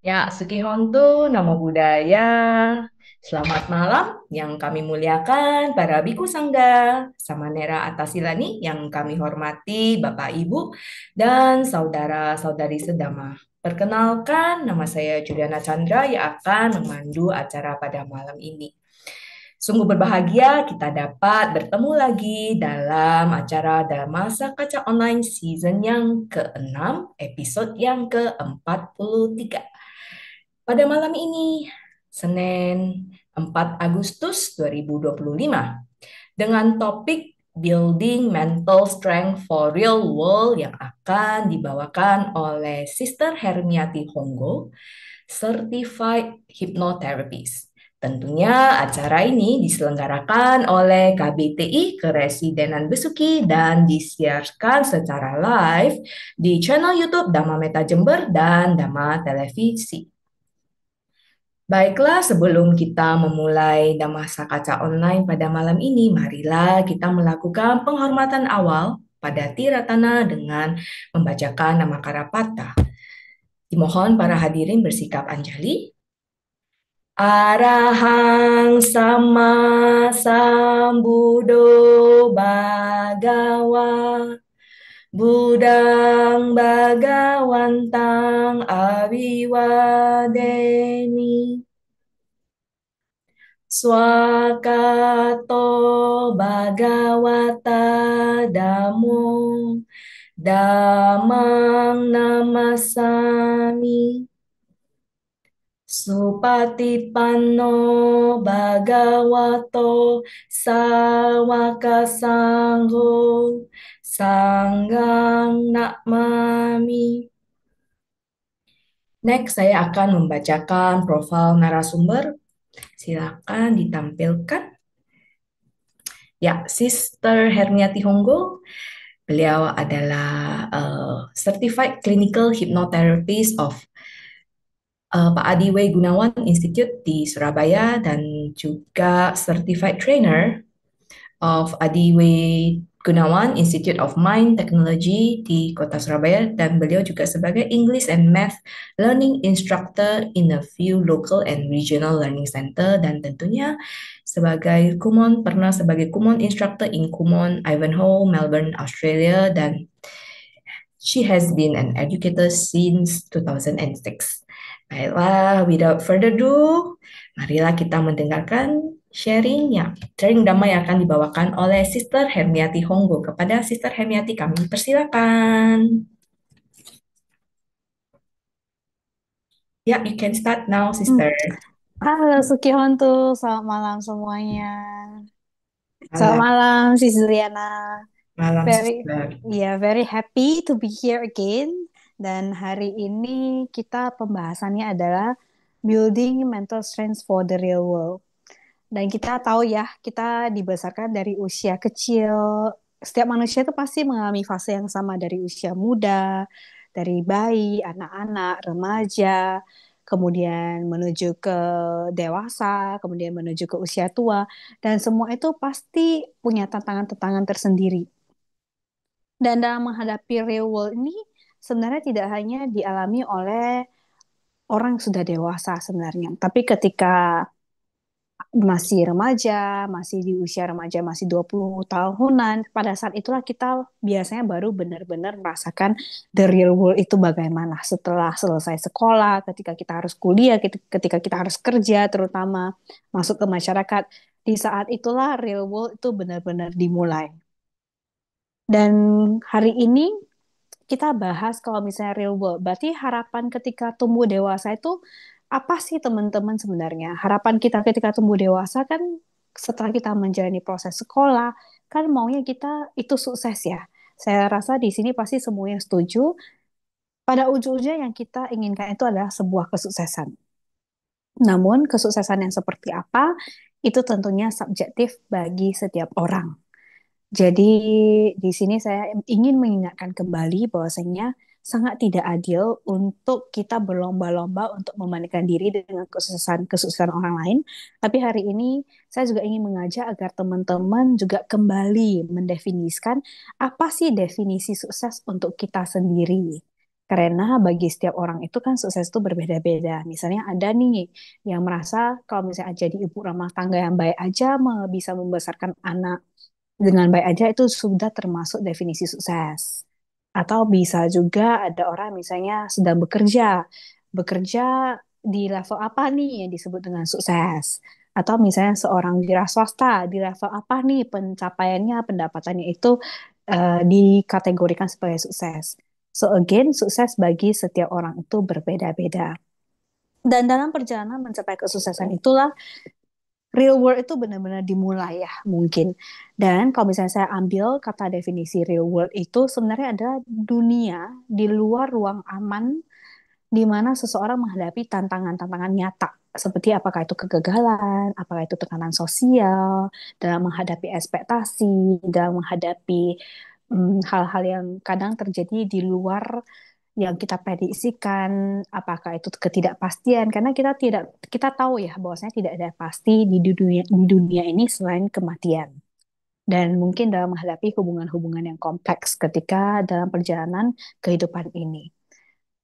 Ya, Sukihonto, Namo Buddhaya. Selamat malam yang kami muliakan para biku sangga, samanera atasilani yang kami hormati Bapak Ibu dan saudara-saudari sedama. Perkenalkan, nama saya Juliana Chandra yang akan memandu acara pada malam ini. Sungguh berbahagia kita dapat bertemu lagi dalam acara Dharma Kaca Online season yang ke-6, episode yang ke-43. Pada malam ini, Senin 4 Agustus 2025, dengan topik Building Mental Strength for Real World yang akan dibawakan oleh Sister Hermiati Honggo, Certified Hypnotherapist. Tentunya acara ini diselenggarakan oleh KBTI Keresidenan Besuki dan disiarkan secara live di channel YouTube Dhamma Meta Jember dan Dhamma Televisi. Baiklah, sebelum kita memulai Dhamasa Kaca Online pada malam ini, marilah kita melakukan penghormatan awal pada Tiratana dengan membacakan nama Karapata. Dimohon para hadirin bersikap anjali. Arahang sama sambudo bagawa Budang Bagawantang Abiwadeni Swakato Bhagawata Damo Damang Namasami Supatipanno Bhagavato Sawaka Sangho Sanggang Nakmami. Next, saya akan membacakan profil narasumber. Silakan ditampilkan. Ya, Sister Hermiati Honggo. Beliau adalah Certified Clinical Hypnotherapist of Pak Adiway Gunawan Institute di Surabaya dan juga Certified Trainer of Adiway Gunawan Institute of Mind Technology di Kota Surabaya, dan beliau juga sebagai English and Math Learning Instructor in a few local and regional learning center, dan tentunya pernah sebagai Kumon Instructor in Kumon, Ivanhoe, Melbourne, Australia, dan she has been an educator since 2006. Baiklah, without further ado, marilah kita mendengarkan sharingnya. Sharing damai yang akan dibawakan oleh Sister Hermiati Honggo. Kepada Sister Hermiati kami persilakan. Ya, you can start now, Hmm. Sister. Halo Sukihontu, selamat malam semuanya. Selamat Malam, malam, Sis Juliana. malam, Very, Sister. very happy to be here again. Dan hari ini kita pembahasannya adalah building mental strength for the real world. Dan kita tahu ya, kita dibesarkan dari usia kecil. Setiap manusia itu pasti mengalami fase yang sama dari usia muda, dari bayi, anak-anak, remaja, kemudian menuju ke dewasa, kemudian menuju ke usia tua. Dan semua itu pasti punya tantangan-tantangan tersendiri. Dan dalam menghadapi real world ini, sebenarnya tidak hanya dialami oleh orang yang sudah dewasa sebenarnya. Tapi ketika masih remaja, masih di usia remaja, masih 20 tahunan, pada saat itulah kita biasanya baru benar-benar merasakan the real world itu bagaimana setelah selesai sekolah, ketika kita harus kuliah, ketika kita harus kerja, terutama masuk ke masyarakat. Di saat itulah real world itu benar-benar dimulai. Dan hari ini kita bahas kalau misalnya real world, berarti harapan ketika tumbuh dewasa itu apa sih teman-teman sebenarnya? Harapan kita ketika tumbuh dewasa kan setelah kita menjalani proses sekolah, kan maunya kita itu sukses ya. Saya rasa di sini pasti semuanya setuju. Pada ujung-ujungnya yang kita inginkan itu adalah sebuah kesuksesan. Namun kesuksesan yang seperti apa itu tentunya subjektif bagi setiap orang. Jadi di sini saya ingin mengingatkan kembali bahwasanya sangat tidak adil untuk kita berlomba-lomba untuk membandingkan diri dengan kesuksesan orang lain. Tapi hari ini saya juga ingin mengajak agar teman-teman juga kembali mendefinisikan apa sih definisi sukses untuk kita sendiri. Karena bagi setiap orang itu kan sukses itu berbeda-beda. Misalnya ada nih yang merasa kalau misalnya jadi ibu rumah tangga yang baik aja bisa membesarkan anak dengan baik aja itu sudah termasuk definisi sukses. Atau bisa juga ada orang misalnya sedang bekerja. Bekerja di level apa nih yang disebut dengan sukses? Atau misalnya seorang wira swasta di level apa nih pencapaiannya, pendapatannya itu dikategorikan sebagai sukses. So again, sukses bagi setiap orang itu berbeda-beda. Dan dalam perjalanan mencapai kesuksesan itulah real world itu benar-benar dimulai ya mungkin. Dan kalau misalnya saya ambil kata definisi real world itu sebenarnya adalah dunia di luar ruang aman di mana seseorang menghadapi tantangan-tantangan nyata seperti apakah itu kegagalan, apakah itu tekanan sosial, dalam menghadapi ekspektasi, dalam menghadapi hal-hal yang kadang terjadi di luar yang kita prediksikan, apakah itu ketidakpastian, karena kita tahu ya bahwasanya tidak ada pasti di dunia ini selain kematian. Dan mungkin dalam menghadapi hubungan-hubungan yang kompleks ketika dalam perjalanan kehidupan ini.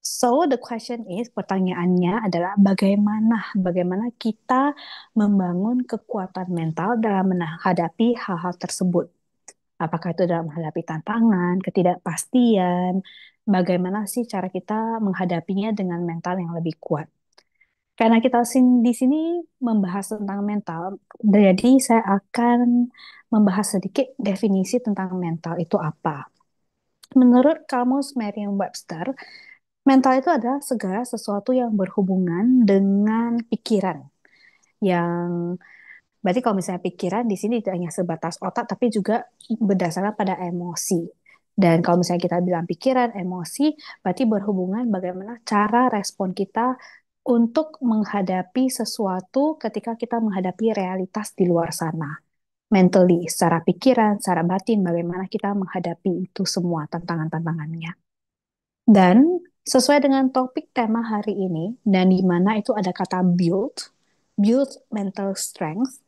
So the question is, pertanyaannya adalah bagaimana kita membangun kekuatan mental dalam menghadapi hal-hal tersebut. Apakah itu dalam menghadapi tantangan, ketidakpastian, bagaimana sih cara kita menghadapinya dengan mental yang lebih kuat. Karena kita di sini membahas tentang mental, jadi saya akan membahas sedikit definisi tentang mental itu apa. Menurut Kamus Merriam-Webster, mental itu adalah segala sesuatu yang berhubungan dengan pikiran. Yang berarti kalau misalnya pikiran di sini tidak hanya sebatas otak, tapi juga berdasarkan pada emosi. Dan kalau misalnya kita bilang pikiran, emosi, berarti berhubungan bagaimana cara respon kita untuk menghadapi sesuatu ketika kita menghadapi realitas di luar sana. Mentally, secara pikiran, secara batin, bagaimana kita menghadapi itu semua tantangan-tantangannya. Dan sesuai dengan topik tema hari ini, dan di mana itu ada kata build mental strength,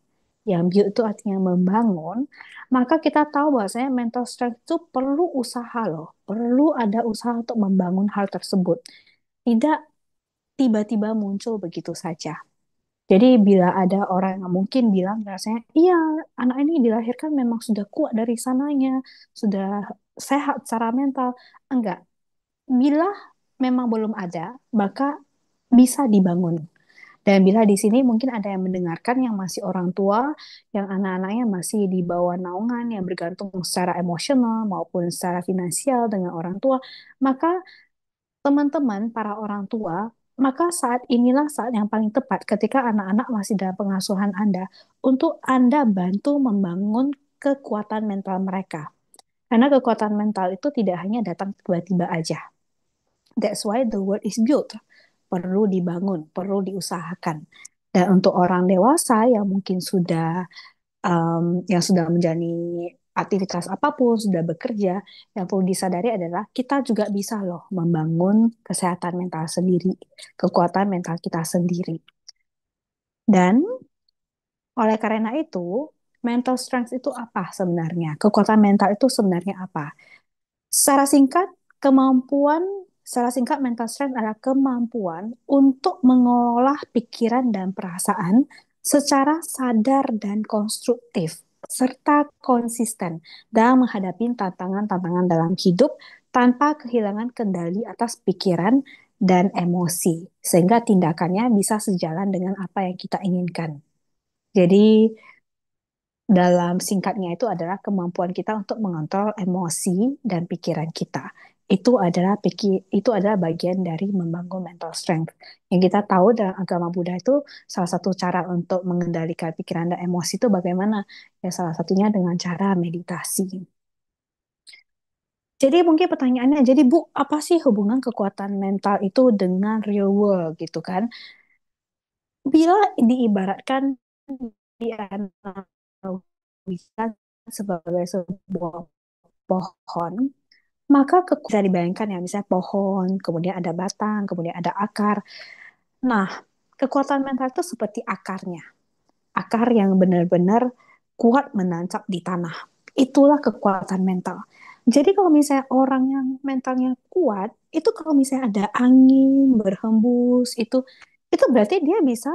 yang build itu artinya membangun, maka kita tahu bahwasanya mental strength itu perlu usaha loh, perlu ada usaha untuk membangun hal tersebut. Tidak tiba-tiba muncul begitu saja. Jadi bila ada orang yang mungkin bilang rasanya, iya anak ini dilahirkan memang sudah kuat dari sananya, sudah sehat secara mental. Enggak, bila memang belum ada, maka bisa dibangun. Dan bila di sini mungkin ada yang mendengarkan yang masih orang tua, yang anak-anaknya masih di bawah naungan, yang bergantung secara emosional maupun secara finansial dengan orang tua, maka teman-teman para orang tua, maka saat inilah saat yang paling tepat ketika anak-anak masih dalam pengasuhan Anda untuk Anda bantu membangun kekuatan mental mereka. Karena kekuatan mental itu tidak hanya datang tiba-tiba aja. That's why the word is built. Perlu dibangun, perlu diusahakan. Dan untuk orang dewasa yang mungkin sudah menjalani aktivitas apapun, sudah bekerja, yang perlu disadari adalah kita juga bisa loh membangun kesehatan mental sendiri, kekuatan mental kita sendiri. Dan oleh karena itu, mental strength itu apa sebenarnya? Kekuatan mental itu sebenarnya apa? Secara singkat, kemampuan secara singkat mental strength adalah kemampuan untuk mengolah pikiran dan perasaan secara sadar dan konstruktif serta konsisten dalam menghadapi tantangan-tantangan dalam hidup tanpa kehilangan kendali atas pikiran dan emosi sehingga tindakannya bisa sejalan dengan apa yang kita inginkan. Jadi dalam singkatnya itu adalah kemampuan kita untuk mengontrol emosi dan pikiran kita. Itu adalah bagian dari membangun mental strength. Yang kita tahu dalam agama Buddha itu salah satu cara untuk mengendalikan pikiran dan emosi itu bagaimana? Ya salah satunya dengan cara meditasi. Jadi mungkin pertanyaannya, jadi Bu, apa sih hubungan kekuatan mental itu dengan real world gitu kan? Bila diibaratkan dianalogikan sebagai sebuah pohon, maka bisa dibayangkan ya, misalnya pohon, kemudian ada batang, kemudian ada akar. Nah, kekuatan mental itu seperti akarnya. Akar yang benar-benar kuat menancap di tanah. Itulah kekuatan mental. Jadi kalau misalnya orang yang mentalnya kuat, itu kalau misalnya ada angin berhembus, itu berarti dia bisa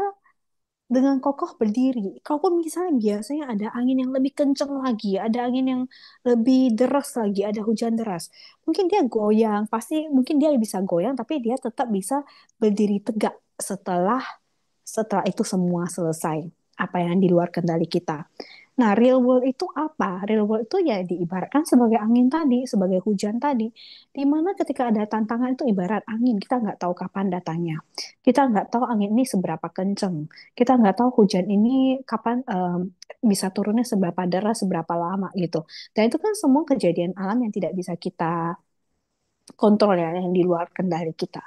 dengan kokoh berdiri. Kalaupun misalnya biasanya ada angin yang lebih kencang lagi, ada angin yang lebih deras lagi, ada hujan deras, mungkin dia goyang, pasti mungkin dia bisa goyang, tapi dia tetap bisa berdiri tegak setelah setelah itu semua selesai. Apa yang di luar kendali kita. Nah, real world itu apa? Real world itu ya diibaratkan sebagai angin tadi, sebagai hujan tadi. Di mana ketika ada tantangan itu ibarat angin, kita nggak tahu kapan datangnya. Kita nggak tahu angin ini seberapa kenceng. Kita nggak tahu hujan ini kapan bisa turunnya seberapa deras, seberapa lama gitu. Dan itu kan semua kejadian alam yang tidak bisa kita kontrol ya, yang di luar kendali kita.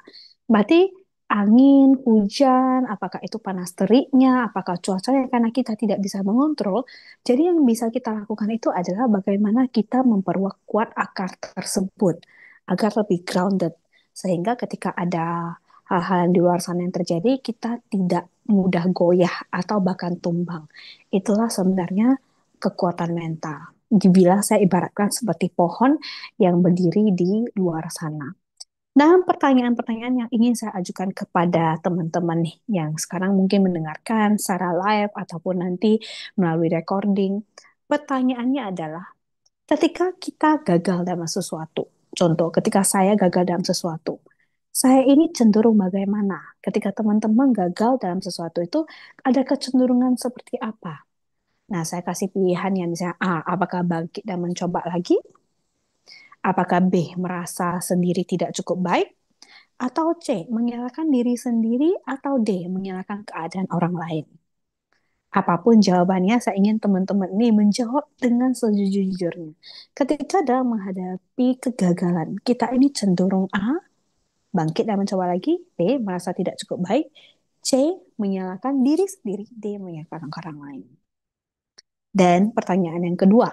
Berarti angin, hujan, apakah itu panas teriknya, apakah cuacanya karena kita tidak bisa mengontrol. Jadi yang bisa kita lakukan itu adalah bagaimana kita memperkuat akar tersebut agar lebih grounded. Sehingga ketika ada hal-hal di luar sana yang terjadi, kita tidak mudah goyah atau bahkan tumbang. Itulah sebenarnya kekuatan mental. Dibilang saya ibaratkan seperti pohon yang berdiri di luar sana. Dan pertanyaan-pertanyaan yang ingin saya ajukan kepada teman-teman nih yang sekarang mungkin mendengarkan secara live ataupun nanti melalui recording. Pertanyaannya adalah, ketika kita gagal dalam sesuatu, contoh ketika saya gagal dalam sesuatu, saya ini cenderung bagaimana? Ketika teman-teman gagal dalam sesuatu itu, ada kecenderungan seperti apa? Nah, saya kasih pilihan yang misalnya A, apakah bangkit dan mencoba lagi? Apakah B, merasa sendiri tidak cukup baik? Atau C, menyalahkan diri sendiri? Atau D, menyalahkan keadaan orang lain? Apapun jawabannya, saya ingin teman-teman ini menjawab dengan sejujur-jujurnya. Ketika dalam menghadapi kegagalan, kita ini cenderung A, bangkit dan mencoba lagi, B, merasa tidak cukup baik, C, menyalahkan diri sendiri, D, menyalahkan orang lain. Dan pertanyaan yang kedua,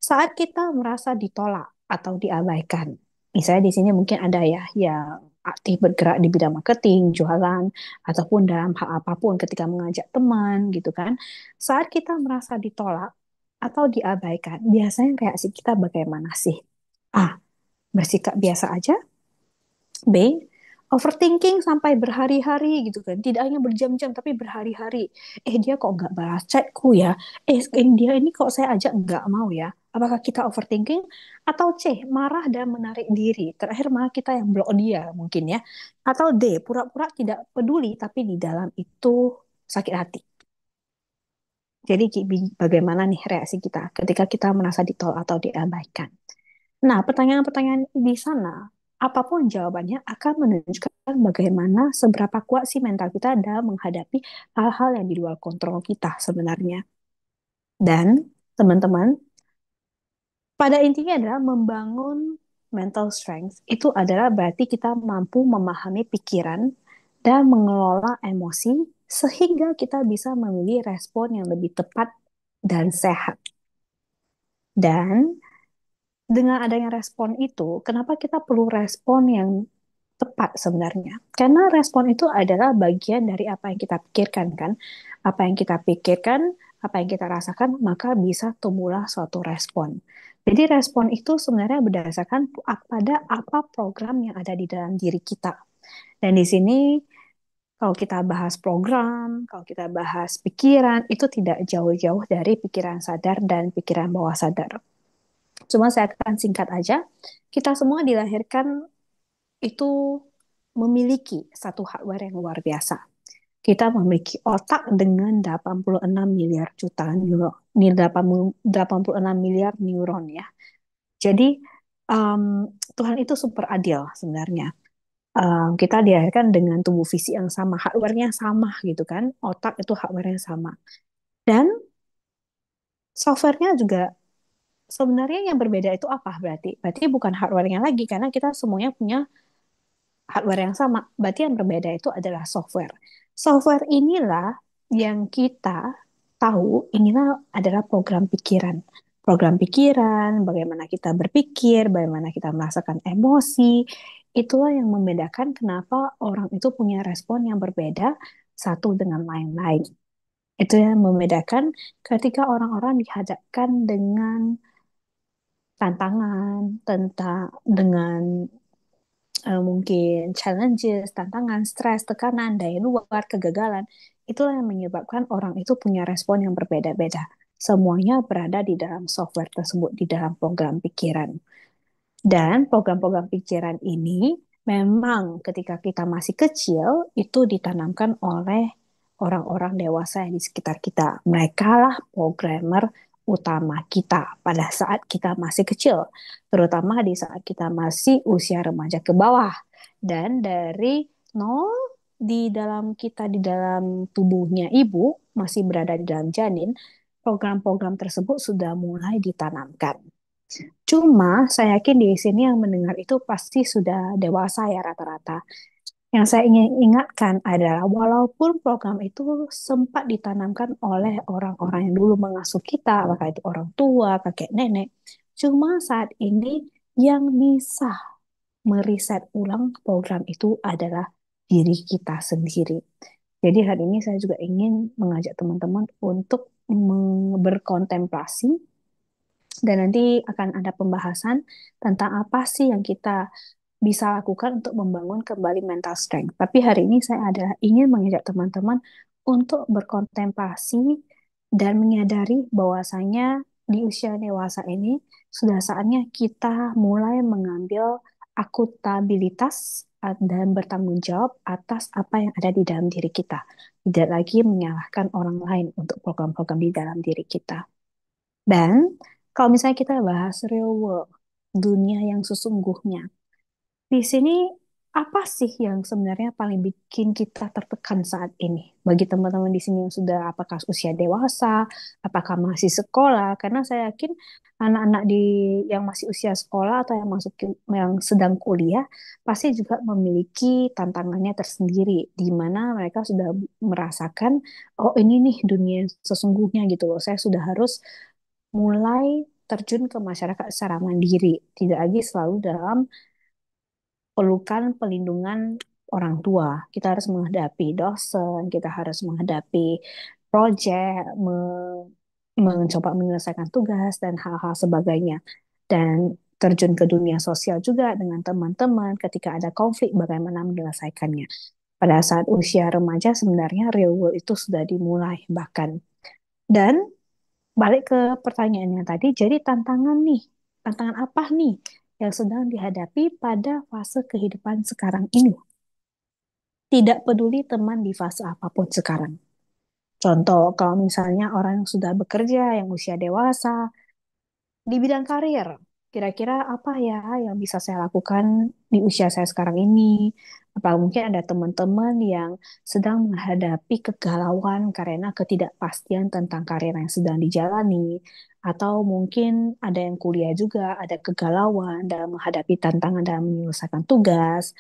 saat kita merasa ditolak atau diabaikan, misalnya di sini mungkin ada ya yang aktif bergerak di bidang marketing, jualan, ataupun dalam hal apapun ketika mengajak teman gitu kan. Saat kita merasa ditolak atau diabaikan, biasanya reaksi kita bagaimana sih? A. Bersikap biasa aja. B. Overthinking sampai berhari-hari gitu kan. Tidak hanya berjam-jam tapi berhari-hari. Dia kok nggak balas chatku ya? Dia ini kok saya ajak nggak mau ya? Apakah kita overthinking? Atau C. Marah dan menarik diri. Terakhir malah kita yang blok dia mungkin ya. Atau D. Pura-pura tidak peduli tapi di dalam itu sakit hati. Jadi bagaimana nih reaksi kita ketika kita merasa ditolak atau diabaikan? Nah, pertanyaan-pertanyaan di sana, apapun jawabannya akan menunjukkan bagaimana seberapa kuat sih mental kita dalam menghadapi hal-hal yang di luar kontrol kita sebenarnya. Dan teman-teman, pada intinya adalah membangun mental strength itu adalah berarti kita mampu memahami pikiran dan mengelola emosi sehingga kita bisa memilih respon yang lebih tepat dan sehat. Dan dengan adanya respon itu, kenapa kita perlu respon yang tepat sebenarnya? Karena respon itu adalah bagian dari apa yang kita pikirkan kan. Apa yang kita pikirkan, apa yang kita rasakan, maka bisa tumbuhlah suatu respon. Jadi respon itu sebenarnya berdasarkan pada apa program yang ada di dalam diri kita. Dan di sini kalau kita bahas program, kalau kita bahas pikiran, itu tidak jauh-jauh dari pikiran sadar dan pikiran bawah sadar. Cuma saya akan singkat aja. Kita semua dilahirkan itu memiliki satu hardware yang luar biasa. Kita memiliki otak dengan 86 miliar juta neuron, 86 miliar neuron ya. Jadi Tuhan itu super adil sebenarnya. Kita dilahirkan dengan tubuh fisik yang sama, hardware-nya sama gitu kan. Otak itu hardware-nya sama. Dan software-nya juga sebenarnya yang berbeda itu apa berarti? Berarti bukan hardware-nya lagi karena kita semuanya punya hardware yang sama. Berarti yang berbeda itu adalah software. Software inilah yang kita tahu inilah adalah program pikiran. Program pikiran, bagaimana kita berpikir, bagaimana kita merasakan emosi, itulah yang membedakan kenapa orang itu punya respon yang berbeda satu dengan lain-lain. Itu yang membedakan ketika orang-orang dihadapkan dengan tantangan, tentang dengan mungkin challenges, tantangan, stres, tekanan dari luar, kegagalan, itulah yang menyebabkan orang itu punya respon yang berbeda-beda. Semuanya berada di dalam software tersebut, di dalam program pikiran. Dan program-program pikiran ini memang ketika kita masih kecil itu ditanamkan oleh orang-orang dewasa yang di sekitar kita. Mereka lah programmer utama kita pada saat kita masih kecil, terutama di saat kita masih usia remaja ke bawah. Dan dari nol di dalam kita di dalam tubuhnya ibu masih berada di dalam janin, program-program tersebut sudah mulai ditanamkan. Cuma saya yakin di sini yang mendengar itu pasti sudah dewasa ya rata-rata. Yang saya ingin ingatkan adalah walaupun program itu sempat ditanamkan oleh orang-orang yang dulu mengasuh kita, apakah itu orang tua, kakek nenek, cuma saat ini yang bisa meriset ulang program itu adalah diri kita sendiri. Jadi hari ini saya juga ingin mengajak teman-teman untuk berkontemplasi dan nanti akan ada pembahasan tentang apa sih yang kita bisa lakukan untuk membangun kembali mental strength. Tapi hari ini saya adalah ingin mengajak teman-teman untuk berkontemplasi dan menyadari bahwasanya di usia dewasa ini sudah saatnya kita mulai mengambil akuntabilitas dan bertanggung jawab atas apa yang ada di dalam diri kita. Tidak lagi menyalahkan orang lain untuk program-program di dalam diri kita. Dan kalau misalnya kita bahas real world, dunia yang sesungguhnya, di sini apa sih yang sebenarnya paling bikin kita tertekan saat ini? Bagi teman-teman di sini yang sudah apakah usia dewasa, apakah masih sekolah? Karena saya yakin anak-anak yang masih usia sekolah atau yang sedang kuliah pasti juga memiliki tantangannya tersendiri di mana mereka sudah merasakan oh ini nih dunia yang sesungguhnya gitu loh. Saya sudah harus mulai terjun ke masyarakat secara mandiri, tidak lagi selalu dalam pelukan pelindungan orang tua. Kita harus menghadapi dosen, kita harus menghadapi proyek, mencoba menyelesaikan tugas dan hal-hal sebagainya. Dan terjun ke dunia sosial juga dengan teman-teman ketika ada konflik bagaimana menyelesaikannya. Pada saat usia remaja sebenarnya real world itu sudah dimulai bahkan. Dan balik ke pertanyaannya tadi, jadi tantangan apa nih yang sedang dihadapi pada fase kehidupan sekarang ini? Tidak peduli teman di fase apapun sekarang. Contoh, kalau misalnya orang yang sudah bekerja, yang usia dewasa, di bidang karir, kira-kira apa ya yang bisa saya lakukan di usia saya sekarang ini? Apa mungkin ada teman-teman yang sedang menghadapi kegalauan karena ketidakpastian tentang karir yang sedang dijalani, atau mungkin ada yang kuliah juga, ada kegalauan dalam menghadapi tantangan dalam menyelesaikan tugas,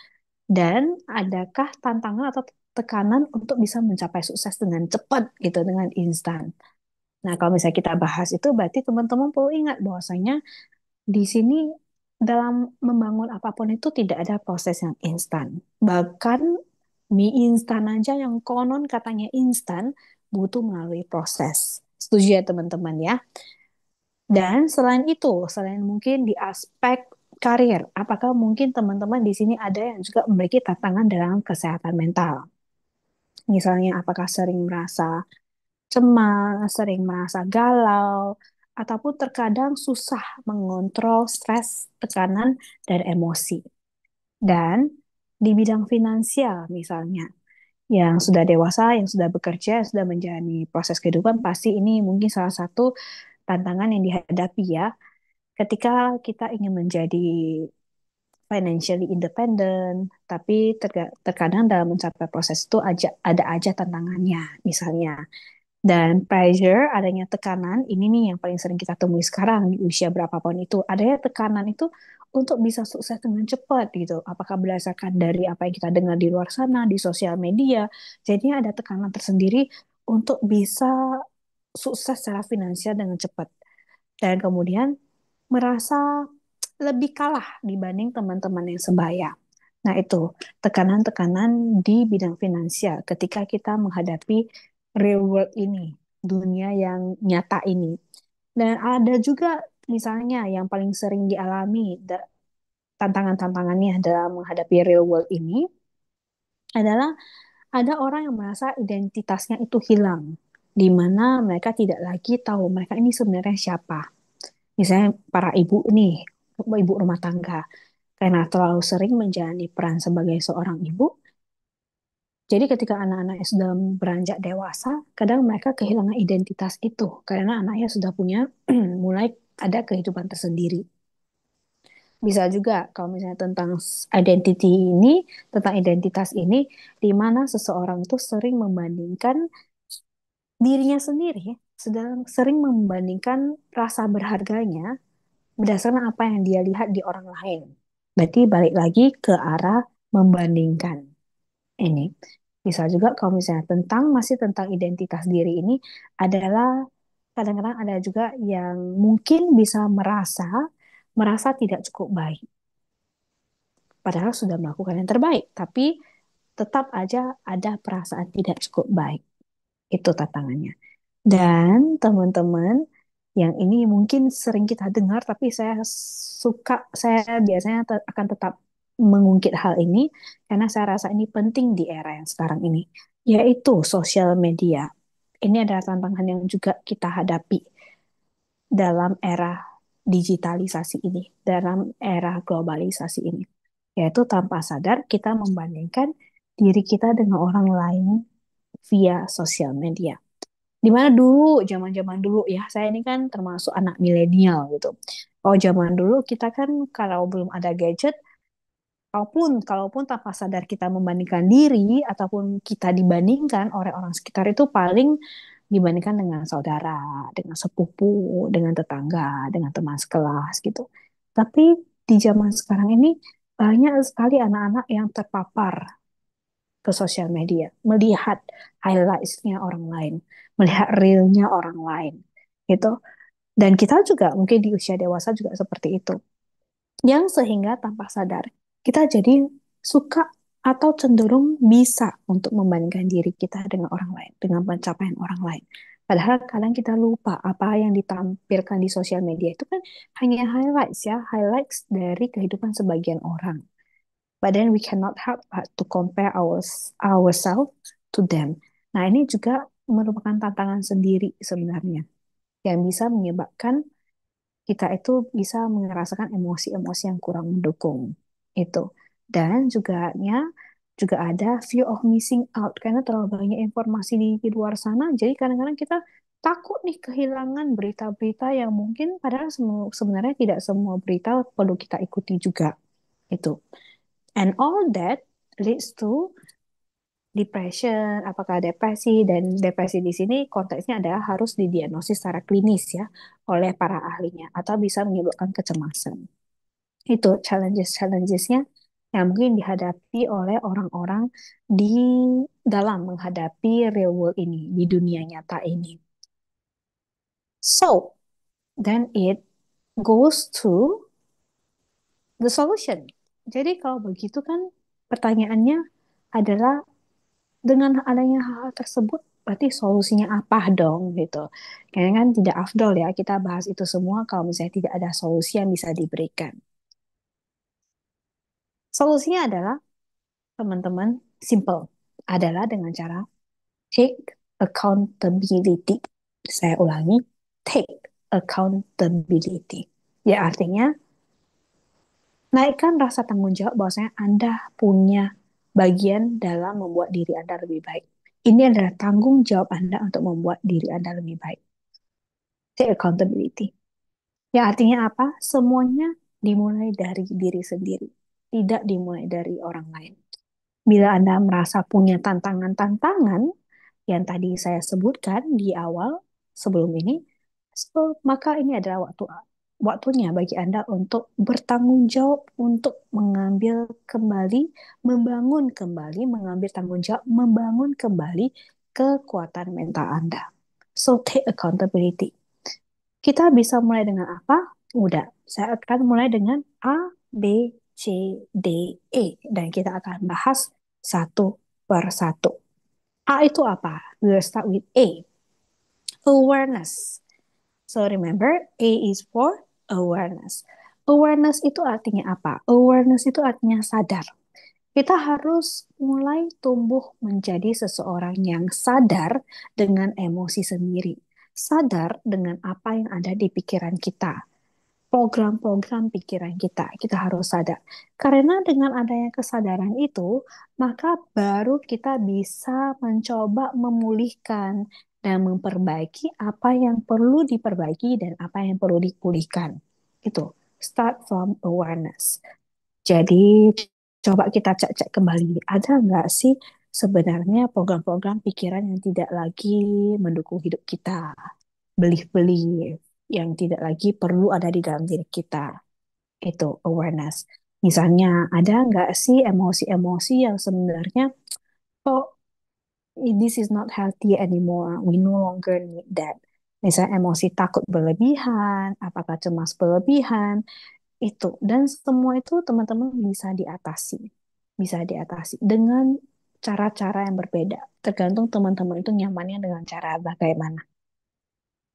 dan adakah tantangan atau tekanan untuk bisa mencapai sukses dengan cepat gitu, dengan instan. Nah, kalau misalnya kita bahas itu, berarti teman-teman perlu ingat bahwasanya di sini dalam membangun apapun itu tidak ada proses yang instan. Bahkan mie instan aja yang konon katanya instan butuh melalui proses. Setuju ya teman-teman ya? Dan selain itu, selain mungkin di aspek karir, apakah mungkin teman-teman di sini ada yang juga memiliki tantangan dalam kesehatan mental? Misalnya apakah sering merasa cemas, sering merasa galau, ataupun terkadang susah mengontrol stres, tekanan, dan emosi. Dan di bidang finansial misalnya, yang sudah dewasa, yang sudah bekerja, yang sudah menjalani proses kehidupan, pasti ini mungkin salah satu tantangan yang dihadapi ya. Ketika kita ingin menjadi financially independent, tapi terkadang dalam mencapai proses itu ada aja tantangannya, misalnya. Dan pressure, adanya tekanan, ini nih yang paling sering kita temui sekarang di usia berapapun itu. Adanya tekanan itu untuk bisa sukses dengan cepat gitu. Apakah berdasarkan dari apa yang kita dengar di luar sana, di sosial media. Jadinya ada tekanan tersendiri untuk bisa sukses secara finansial dengan cepat. Dan kemudian merasa lebih kalah dibanding teman-teman yang sebaya. Nah, itu tekanan-tekanan di bidang finansial ketika kita menghadapi real world ini, dunia yang nyata ini. Dan ada juga misalnya yang paling sering dialami tantangan-tantangannya dalam menghadapi real world ini adalah ada orang yang merasa identitasnya itu hilang, di mana mereka tidak lagi tahu mereka ini sebenarnya siapa. Misalnya para ibu nih, ibu rumah tangga, karena terlalu sering menjalani peran sebagai seorang ibu, jadi ketika anak-anaknya sudah beranjak dewasa, kadang mereka kehilangan identitas itu karena anaknya sudah punya mulai ada kehidupan tersendiri. Bisa juga kalau misalnya tentang identity ini, tentang identitas ini, di mana seseorang itu sering membandingkan dirinya sendiri, sedang sering membandingkan rasa berharganya berdasarkan apa yang dia lihat di orang lain. Berarti balik lagi ke arah membandingkan ini. Bisa juga kalau misalnya masih tentang identitas diri ini adalah kadang-kadang ada juga yang mungkin bisa merasa merasa tidak cukup baik. Padahal sudah melakukan yang terbaik, tapi tetap aja ada perasaan tidak cukup baik. Itu tantangannya. Dan teman-teman, yang ini mungkin sering kita dengar, tapi saya biasanya akan tetap mengungkit hal ini, karena saya rasa ini penting di era yang sekarang ini, yaitu sosial media. Ini adalah tantangan yang juga kita hadapi dalam era digitalisasi ini, dalam era globalisasi ini. Yaitu tanpa sadar kita membandingkan diri kita dengan orang lain via sosial media. Dimana dulu, zaman-zaman dulu ya, saya ini kan termasuk anak milenial gitu. Oh, zaman dulu kita kan kalau belum ada gadget, kalaupun tanpa sadar kita membandingkan diri ataupun kita dibandingkan oleh orang sekitar itu paling dibandingkan dengan saudara, dengan sepupu, dengan tetangga, dengan teman sekelas gitu. Tapi di zaman sekarang ini banyak sekali anak-anak yang terpapar ke sosial media, melihat highlights-nya orang lain, melihat real-nya orang lain, gitu. Dan kita juga mungkin di usia dewasa juga seperti itu. Yang sehingga tanpa sadar kita jadi suka atau cenderung bisa untuk membandingkan diri kita dengan orang lain, dengan pencapaian orang lain. Padahal kadang kita lupa apa yang ditampilkan di sosial media itu kan hanya highlights ya, highlights dari kehidupan sebagian orang. But then we cannot help but to compare ourselves to them. Nah, ini juga merupakan tantangan sendiri sebenarnya yang bisa menyebabkan kita itu bisa merasakan emosi-emosi yang kurang mendukung itu. Dan juga ada fear of missing out karena terlalu banyak informasi di luar sana. Jadi kadang-kadang kita takut nih kehilangan berita-berita yang mungkin padahal sebenarnya tidak semua berita perlu kita ikuti juga itu. And all that leads to depression, apakah depresi, dan depresi di sini konteksnya adalah harus didiagnosis secara klinis ya oleh para ahlinya atau bisa menyebabkan kecemasan. Itu challenges-challengesnya yang mungkin dihadapi oleh orang-orang di dalam menghadapi real world ini, di dunia nyata ini. So, then it goes to the solution. Jadi kalau begitu kan pertanyaannya adalah dengan adanya hal-hal tersebut berarti solusinya apa dong gitu. Kayaknya kan tidak afdol ya kita bahas itu semua kalau misalnya tidak ada solusi yang bisa diberikan. Solusinya adalah teman-teman simple adalah dengan cara take accountability. Saya ulangi, take accountability. Ya artinya naikkan rasa tanggung jawab bahwasanya Anda punya bagian dalam membuat diri Anda lebih baik. Ini adalah tanggung jawab Anda untuk membuat diri Anda lebih baik. Take accountability. Ya artinya apa? Semuanya dimulai dari diri sendiri, tidak dimulai dari orang lain. Bila Anda merasa punya tantangan-tantangan yang tadi saya sebutkan di awal sebelum ini, maka ini adalah waktunya bagi Anda untuk bertanggung jawab untuk mengambil kembali, membangun kembali, mengambil tanggung jawab, membangun kembali kekuatan mental Anda. So take accountability. Kita bisa mulai dengan apa? Mudah. Saya akan mulai dengan A, B, C, D, E. Dan kita akan bahas satu per satu. A itu apa? We will start with A. Awareness. So remember, A is for awareness. Awareness itu artinya apa? Awareness itu artinya sadar. Kita harus mulai tumbuh menjadi seseorang yang sadar dengan emosi sendiri. Sadar dengan apa yang ada di pikiran kita, program-program pikiran kita. Kita harus sadar. Karena dengan adanya kesadaran itu, maka baru kita bisa mencoba memulihkan dan memperbaiki apa yang perlu diperbaiki dan apa yang perlu dipulihkan. Itu start from awareness. Jadi coba kita cek-cek kembali, ada nggak sih sebenarnya program-program pikiran yang tidak lagi mendukung hidup kita, belief-belief yang tidak lagi perlu ada di dalam diri kita. Itu awareness. Misalnya, ada nggak sih emosi-emosi yang sebenarnya, oh, this is not healthy anymore, we no longer need that. Misalnya emosi takut berlebihan, apakah cemas berlebihan, itu. Dan semua itu teman-teman bisa diatasi dengan cara-cara yang berbeda, tergantung teman-teman itu nyamannya dengan cara bagaimana.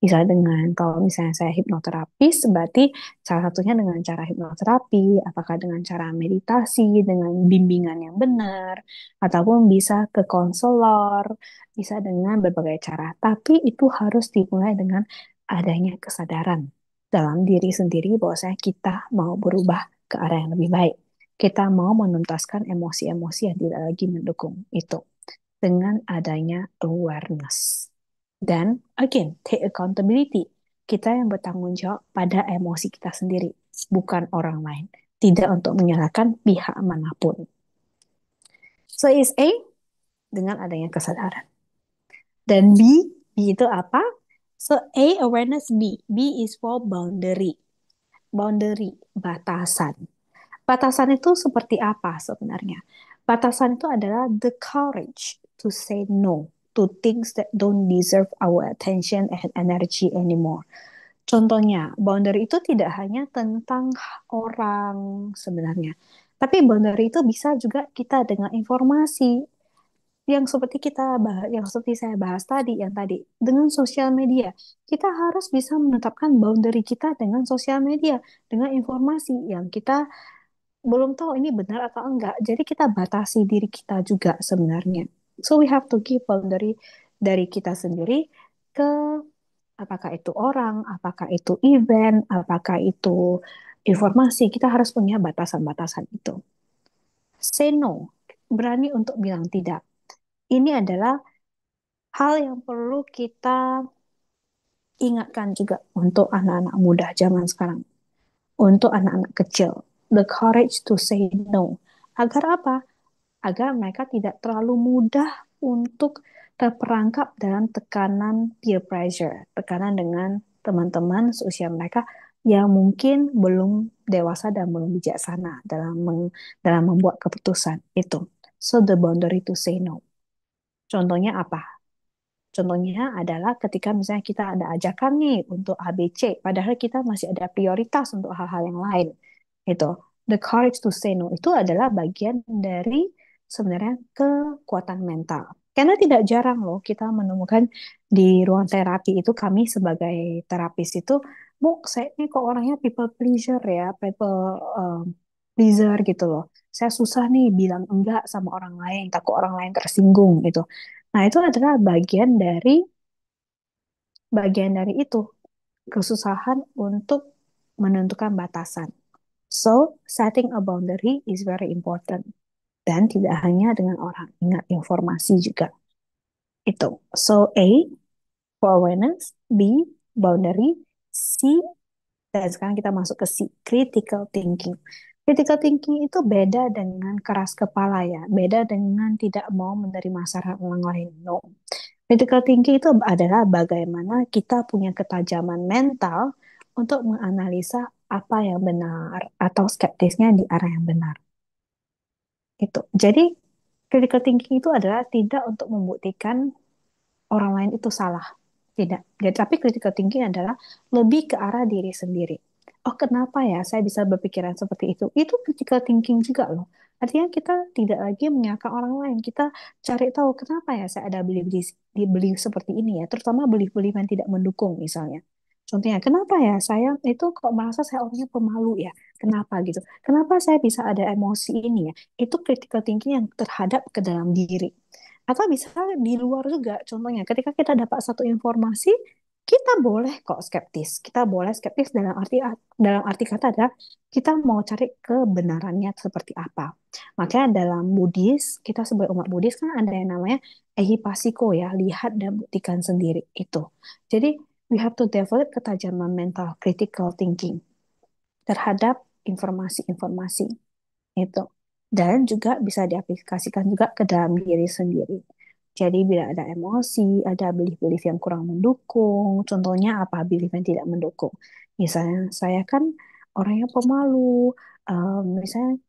Bisa dengan, kalau misalnya saya hipnoterapis, berarti salah satunya dengan cara hipnoterapi, apakah dengan cara meditasi, dengan bimbingan yang benar, ataupun bisa ke konselor, bisa dengan berbagai cara. Tapi itu harus dimulai dengan adanya kesadaran dalam diri sendiri bahwa saya kita mau berubah ke arah yang lebih baik. Kita mau menuntaskan emosi-emosi yang tidak lagi mendukung itu dengan adanya awareness. Dan again, take accountability. Kita yang bertanggung jawab pada emosi kita sendiri, bukan orang lain. Tidak untuk menyalahkan pihak manapun. So is A dengan adanya kesadaran. Dan B itu apa? So A awareness, B is for boundary. Boundary, batasan. Batasan itu seperti apa sebenarnya? Batasan itu adalah the courage to say no to things that don't deserve our attention and energy anymore. Contohnya, boundary itu tidak hanya tentang orang sebenarnya, tapi boundary itu bisa juga kita dengan informasi yang seperti kita bahas, yang seperti saya bahas tadi, yang tadi dengan sosial media, kita harus bisa menetapkan boundary kita dengan sosial media, dengan informasi yang kita belum tahu ini benar atau enggak. Jadi kita batasi diri kita juga sebenarnya. So we have to give boundary dari kita sendiri ke apakah itu orang, apakah itu event, apakah itu informasi. Kita harus punya batasan-batasan itu. Say no, berani untuk bilang tidak. Ini adalah hal yang perlu kita ingatkan juga untuk anak-anak muda zaman sekarang, untuk anak-anak kecil. The courage to say no. Agar apa? Agar mereka tidak terlalu mudah untuk terperangkap dalam tekanan peer pressure, tekanan dengan teman-teman seusia mereka yang mungkin belum dewasa dan belum bijaksana dalam membuat keputusan itu. So the boundary to say no. Contohnya apa? Contohnya adalah ketika misalnya kita ada ajakan nih untuk ABC, padahal kita masih ada prioritas untuk hal-hal yang lain. Itu, the courage to say no itu adalah bagian dari sebenarnya kekuatan mental. Karena tidak jarang loh kita menemukan di ruang terapi itu kami sebagai terapis itu, Bu, saya ini kok orangnya people pleaser ya, people pleaser gitu loh. Saya susah nih bilang enggak sama orang lain, takut orang lain tersinggung gitu. Nah, itu adalah bagian dari itu, kesusahan untuk menentukan batasan. So, setting a boundary is very important. Dan tidak hanya dengan orang, ingat informasi juga. Itu. So, A, for awareness, B, boundary, C, dan sekarang kita masuk ke C, critical thinking. Critical thinking itu beda dengan keras kepala ya, beda dengan tidak mau menerima saran orang lain. No. Critical thinking itu adalah bagaimana kita punya ketajaman mental untuk menganalisa apa yang benar atau skeptisnya di arah yang benar. Itu. Jadi critical thinking itu adalah tidak untuk membuktikan orang lain itu salah. Tidak. Jadi, tapi critical thinking adalah lebih ke arah diri sendiri. Oh, kenapa ya saya bisa berpikiran seperti itu? Itu critical thinking juga loh. Artinya kita tidak lagi menyalahkan orang lain. Kita cari tahu kenapa ya saya ada beli-beli seperti ini ya. Terutama beli-beli yang tidak mendukung misalnya. Contohnya, kenapa ya saya itu kok merasa saya orangnya pemalu ya? Kenapa gitu? Kenapa saya bisa ada emosi ini ya? Itu critical thinking yang terhadap ke dalam diri. Atau bisa di luar juga. Contohnya, ketika kita dapat satu informasi, kita boleh kok skeptis. Kita boleh skeptis dalam arti kata adalah kita mau cari kebenarannya seperti apa. Makanya dalam Buddhis, kita sebagai umat Buddhis kan ada yang namanya ehipasiko ya, lihat dan buktikan sendiri itu. Jadi we have to develop ketajaman mental critical thinking terhadap informasi-informasi itu. Dan juga bisa diaplikasikan juga ke dalam diri sendiri. Jadi bila ada emosi, ada belief-belief yang kurang mendukung, contohnya apa belief yang tidak mendukung. Misalnya saya kan orangnya pemalu, misalnya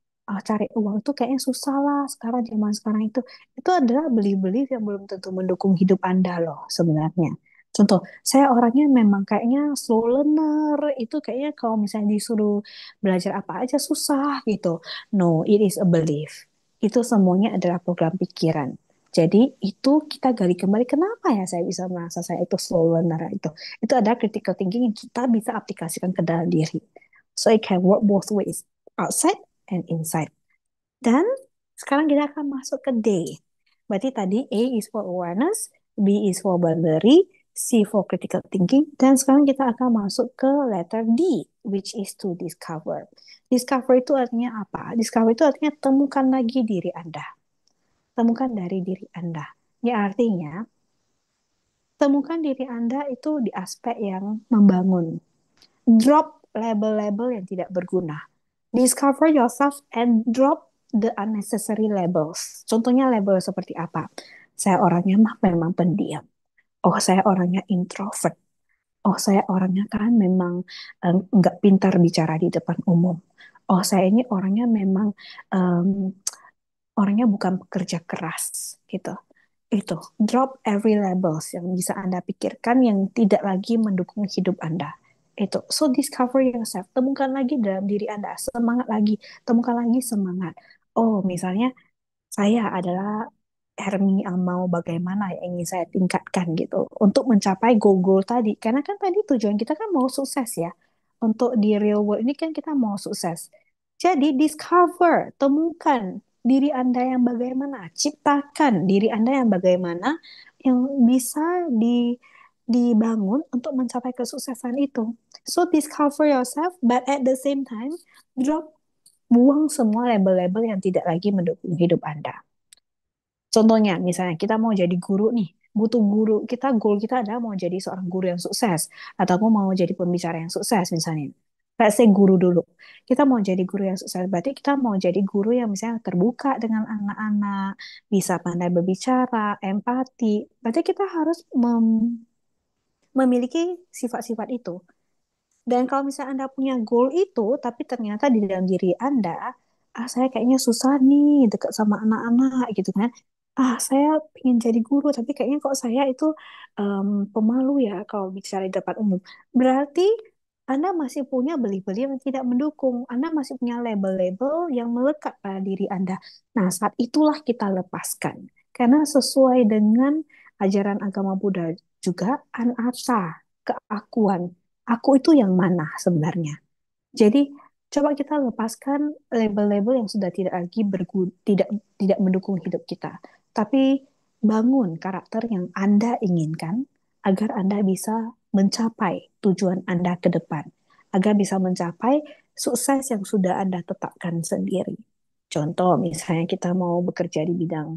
cari uang itu kayaknya susah lah sekarang zaman sekarang itu adalah belief-belief yang belum tentu mendukung hidup Anda loh sebenarnya. Contoh, saya orangnya memang kayaknya slow learner, itu kayaknya kalau misalnya disuruh belajar apa aja susah gitu. No, it is a belief. Itu semuanya adalah program pikiran. Jadi itu kita gali kembali kenapa ya saya bisa merasa saya itu slow learner itu. Itu adalah critical thinking yang kita bisa aplikasikan ke dalam diri. So it can work both ways, outside and inside. Dan sekarang kita akan masuk ke D. Berarti tadi A is for awareness, B is for boundary, C for critical thinking, dan sekarang kita akan masuk ke letter D, which is to discover. Discover itu artinya apa? Discover itu artinya temukan lagi diri Anda. Temukan dari diri Anda. Ya artinya, temukan diri Anda itu di aspek yang membangun. Drop label-label yang tidak berguna. Discover yourself and drop the unnecessary labels. Contohnya label seperti apa? Saya orangnya memang pendiam. Oh, saya orangnya introvert. Oh, saya orangnya kan memang nggak pintar bicara di depan umum. Oh, saya ini orangnya memang um, orangnya bukan pekerja keras gitu. Itu drop every labels yang bisa Anda pikirkan yang tidak lagi mendukung hidup Anda. Itu so discover yourself, temukan lagi dalam diri Anda, semangat lagi, temukan lagi semangat. Oh, misalnya saya adalah Hermi mau bagaimana yang ingin saya tingkatkan gitu untuk mencapai goal-goal tadi. Karena kan tadi tujuan kita kan mau sukses ya. Untuk di real world ini kan kita mau sukses. Jadi discover, temukan diri Anda yang bagaimana, ciptakan diri Anda yang bagaimana yang bisa dibangun untuk mencapai kesuksesan itu. So discover yourself, but at the same time buang semua label-label yang tidak lagi mendukung hidup Anda. Contohnya, misalnya kita mau jadi guru nih, butuh guru. Goal kita adalah mau jadi seorang guru yang sukses, atau aku mau jadi pembicara yang sukses misalnya. Let's say guru dulu. Kita mau jadi guru yang sukses, berarti kita mau jadi guru yang misalnya terbuka dengan anak-anak, bisa pandai berbicara, empati. Berarti kita harus memiliki sifat-sifat itu. Dan kalau misalnya Anda punya goal itu, tapi ternyata di dalam diri Anda, saya kayaknya susah nih dekat sama anak-anak gitu kan. Saya ingin jadi guru, tapi kayaknya kok saya itu pemalu ya kalau bicara di depan umum. Berarti Anda masih punya beli-beli yang tidak mendukung. Anda masih punya label-label yang melekat pada diri Anda. Nah, saat itulah kita lepaskan. Karena sesuai dengan ajaran agama Buddha juga, anatta, keakuan. Aku itu yang mana sebenarnya? Jadi coba kita lepaskan label-label yang sudah tidak lagi tidak tidak mendukung hidup kita, tapi bangun karakter yang Anda inginkan agar Anda bisa mencapai tujuan Anda ke depan, agar bisa mencapai sukses yang sudah Anda tetapkan sendiri. Contoh, misalnya kita mau bekerja di bidang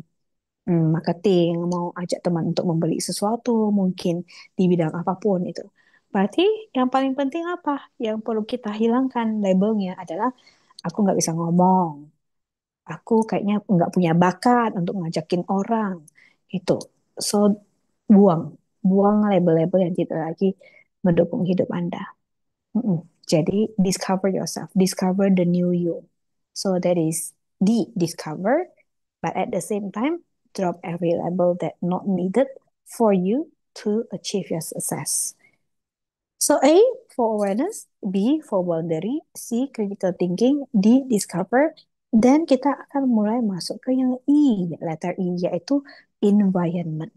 marketing, mau ajak teman untuk membeli sesuatu, mungkin di bidang apapun itu. Berarti yang paling penting apa? Yang perlu kita hilangkan labelnya adalah aku nggak bisa ngomong, aku kayaknya nggak punya bakat untuk ngajakin orang. Itu. So, buang. Buang label-label yang tidak lagi mendukung hidup Anda. Mm-mm. Jadi, discover yourself. Discover the new you. So, that is discover, but at the same time, drop every label that not needed for you to achieve your success. So A for awareness, B for boundary, C critical thinking, D discover. Dan kita akan mulai masuk ke yang E, letter E, yaitu environment.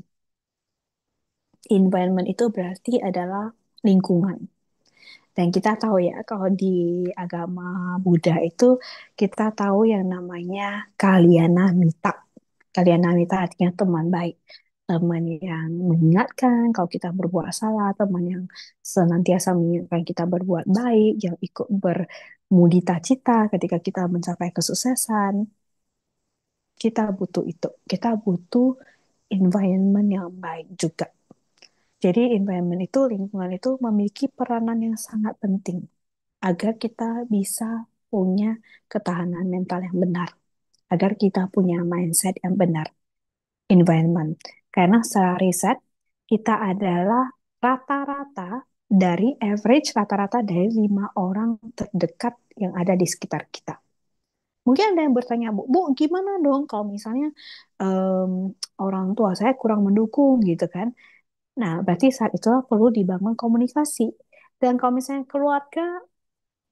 Environment itu berarti adalah lingkungan. Dan kita tahu ya, kalau di agama Buddha itu, kita tahu yang namanya Kalyana Mita. Kalyana Mita artinya teman baik. Teman yang mengingatkan kalau kita berbuat salah, teman yang senantiasa mengingatkan kita berbuat baik, yang ikut bermudita cita ketika kita mencapai kesuksesan. Kita butuh itu. Kita butuh environment yang baik juga. Jadi environment itu, lingkungan itu memiliki peranan yang sangat penting agar kita bisa punya ketahanan mental yang benar, agar kita punya mindset yang benar, environment. Karena secara riset, kita adalah rata-rata dari average rata-rata dari 5 orang terdekat yang ada di sekitar kita. Mungkin ada yang bertanya, Bu, gimana dong kalau misalnya em, orang tua saya kurang mendukung gitu kan? Nah, berarti saat itulah perlu dibangun komunikasi. Dan kalau misalnya keluarga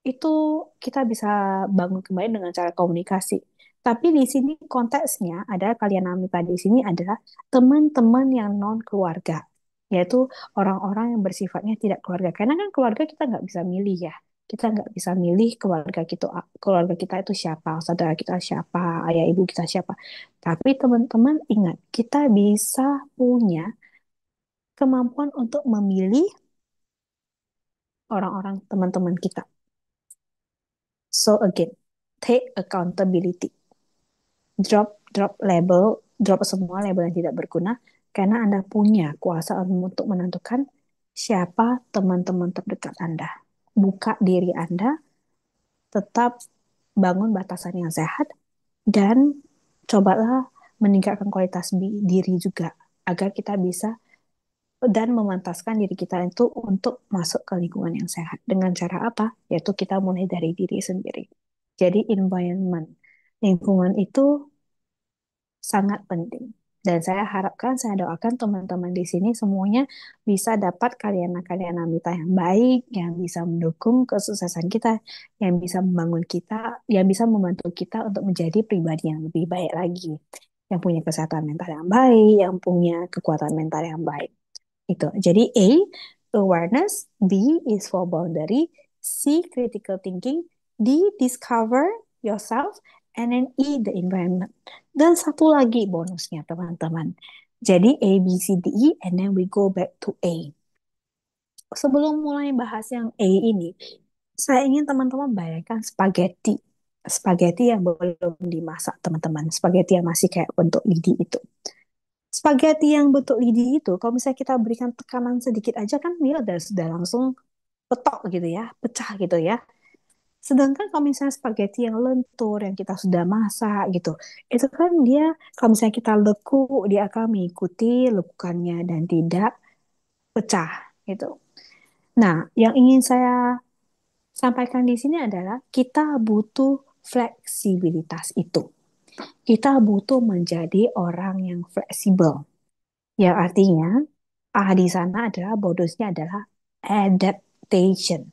itu kita bisa bangun kembali dengan cara komunikasi. Tapi di sini konteksnya adalah kalian Amita di sini adalah teman-teman yang non keluarga, yaitu orang-orang yang bersifatnya tidak keluarga. Karena kan keluarga kita nggak bisa milih ya. Kita nggak bisa milih keluarga kita itu siapa, saudara kita siapa, ayah ibu kita siapa. Tapi teman-teman ingat, kita bisa punya kemampuan untuk memilih orang-orang teman-teman kita. So again, take accountability. Drop label, drop semua label yang tidak berguna karena Anda punya kuasa untuk menentukan siapa teman-teman terdekat Anda. Buka diri Anda, tetap bangun batasan yang sehat dan cobalah meningkatkan kualitas diri juga agar kita bisa dan memantaskan diri kita itu untuk masuk ke lingkungan yang sehat. Dengan cara apa? Yaitu kita mulai dari diri sendiri. Jadi environment, lingkungan itu sangat penting. Dan saya harapkan, saya doakan teman-teman di sini semuanya bisa dapat karyana-karyana Mita yang baik, yang bisa mendukung kesuksesan kita, yang bisa membangun kita, yang bisa membantu kita untuk menjadi pribadi yang lebih baik lagi. Yang punya kesehatan mental yang baik, yang punya kekuatan mental yang baik. Itu. Jadi A, awareness, B is for boundary, C, critical thinking, D, discover yourself, and then E, the environment. Dan satu lagi bonusnya teman-teman. Jadi A, B, C, D, E, and then we go back to A. Sebelum mulai bahas yang A ini, saya ingin teman-teman bayangkan spaghetti. Spaghetti yang belum dimasak, teman-teman. Spaghetti yang masih kayak bentuk lidi itu. Spaghetti yang bentuk lidi itu, kalau misalnya kita berikan tekanan sedikit aja kan dia udah sudah langsung petok gitu ya, pecah gitu ya. Sedangkan kalau misalnya spaghetti yang lentur, yang kita sudah masak gitu, itu kan dia, kalau misalnya kita lekuk, dia akan mengikuti lekukannya dan tidak pecah gitu. Nah, yang ingin saya sampaikan di sini adalah kita butuh fleksibilitas itu. Kita butuh menjadi orang yang fleksibel. Yang artinya di sana adalah bonusnya adalah adaptation,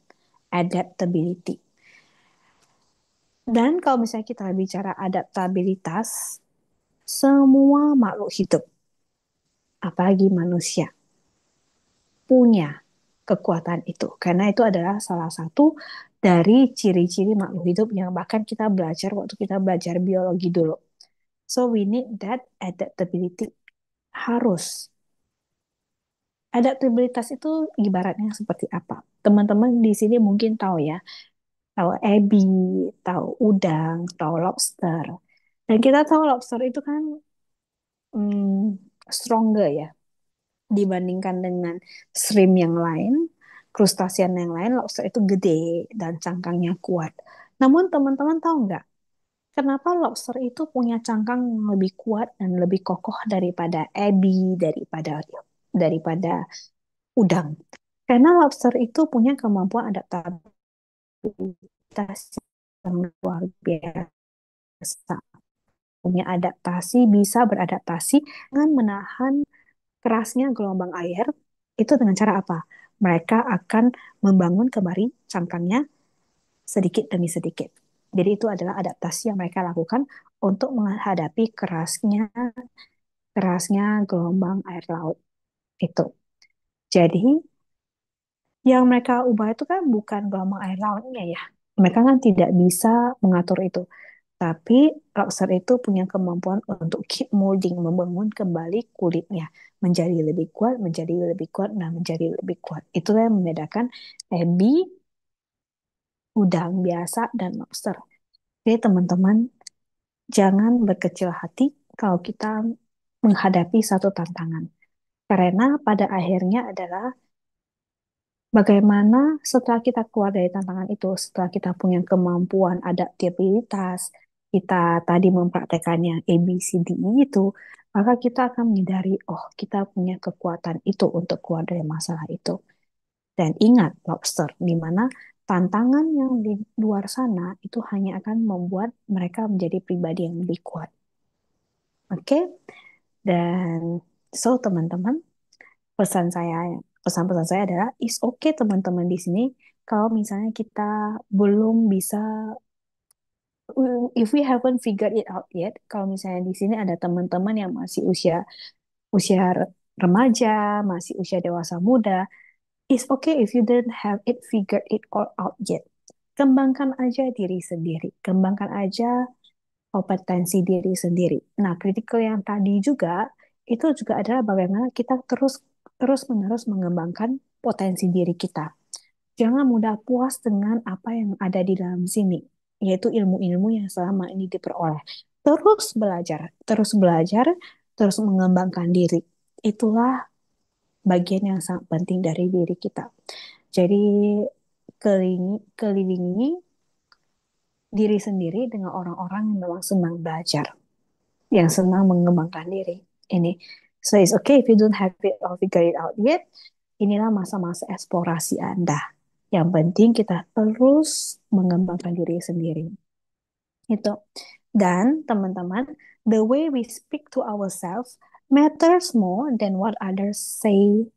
adaptability. Dan kalau misalnya kita bicara adaptabilitas, semua makhluk hidup, apalagi manusia, punya kekuatan itu. Karena itu adalah salah satu dari ciri-ciri makhluk hidup yang bahkan kita belajar waktu kita belajar biologi dulu. So we need that adaptability. Harus. Adaptabilitas itu ibaratnya seperti apa? Teman-teman di sini mungkin tahu ya, tahu ebi, tahu udang, tahu lobster. Dan kita tahu lobster itu kan stronger ya dibandingkan dengan shrimp yang lain, krustacean yang lain, lobster itu gede dan cangkangnya kuat. Namun teman-teman tahu nggak, kenapa lobster itu punya cangkang yang lebih kuat dan lebih kokoh daripada ebi, daripada udang? Karena lobster itu punya kemampuan adaptasi yang luar biasa. Punya adaptasi, bisa beradaptasi dengan menahan kerasnya gelombang air. Itu dengan cara apa? Mereka akan membangun kembali cangkangnya sedikit demi sedikit. Jadi itu adalah adaptasi yang mereka lakukan untuk menghadapi kerasnya gelombang air laut itu. Jadi Yang mereka ubah itu kan bukan gelombang air lautnya ya. Mereka kan tidak bisa mengatur itu. Tapi lobster itu punya kemampuan untuk keep molding, membangun kembali kulitnya menjadi lebih kuat, menjadi lebih kuat, nah menjadi lebih kuat. Itulah yang membedakan ebi, udang biasa, dan lobster. Jadi teman-teman, jangan berkecil hati kalau kita menghadapi satu tantangan. Karena pada akhirnya adalah bagaimana setelah kita keluar dari tantangan itu, setelah kita punya kemampuan adaptabilitas, kita tadi mempraktekannya yang A, B, C, D, E itu, maka kita akan menyadari, oh kita punya kekuatan itu untuk keluar dari masalah itu. Dan ingat, lobster, di mana tantangan yang di luar sana itu hanya akan membuat mereka menjadi pribadi yang lebih kuat. Oke? Dan so teman-teman, pesan saya pesan-pesan saya adalah is okay teman-teman di sini kalau misalnya kita belum bisa if we haven't figured it out yet, kalau misalnya di sini ada teman-teman yang masih usia usia remaja, masih usia dewasa muda, it's okay if you don't have it figured it all out yet. Kembangkan aja diri sendiri, kembangkan aja kompetensi diri sendiri. Nah, critical yang tadi juga itu juga adalah bagaimana kita terus terus menerus mengembangkan potensi diri kita. Jangan mudah puas dengan apa yang ada di dalam sini, yaitu ilmu-ilmu yang selama ini diperoleh. Terus belajar, terus mengembangkan diri. Itulah bagian yang sangat penting dari diri kita. Jadi kelilingi diri sendiri dengan orang-orang yang memang senang belajar, yang senang mengembangkan diri. Ini, so it's okay if you don't have it or figure it out yet. Inilah masa-masa eksplorasi Anda. Yang penting kita terus mengembangkan diri sendiri. Itu. Dan teman-teman, the way we speak to ourselves matters more than what others say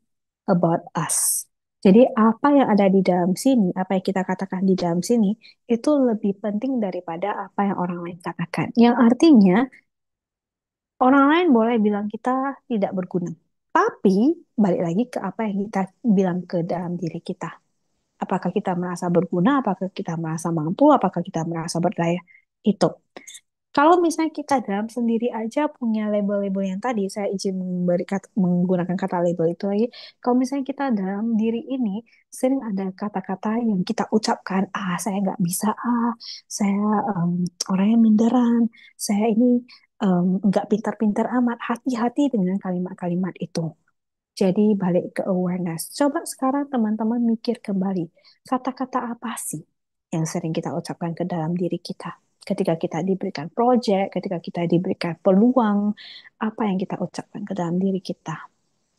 about us. Jadi apa yang ada di dalam sini, apa yang kita katakan di dalam sini, itu lebih penting daripada apa yang orang lain katakan. Yang artinya, orang lain boleh bilang kita tidak berguna. Tapi balik lagi ke apa yang kita bilang ke dalam diri kita. Apakah kita merasa berguna, apakah kita merasa mampu, apakah kita merasa berdaya. Itu. Kalau misalnya kita dalam sendiri aja punya label-label yang tadi, saya izin menggunakan kata label itu lagi. Kalau misalnya kita dalam diri ini sering ada kata-kata yang kita ucapkan, saya nggak bisa, saya orangnya minderan, saya ini nggak pintar-pintar amat. Hati-hati dengan kalimat-kalimat itu. Jadi balik ke awareness. Coba sekarang teman-teman mikir kembali, kata-kata apa sih yang sering kita ucapkan ke dalam diri kita? Ketika kita diberikan proyek, ketika kita diberikan peluang, apa yang kita ucapkan ke dalam diri kita?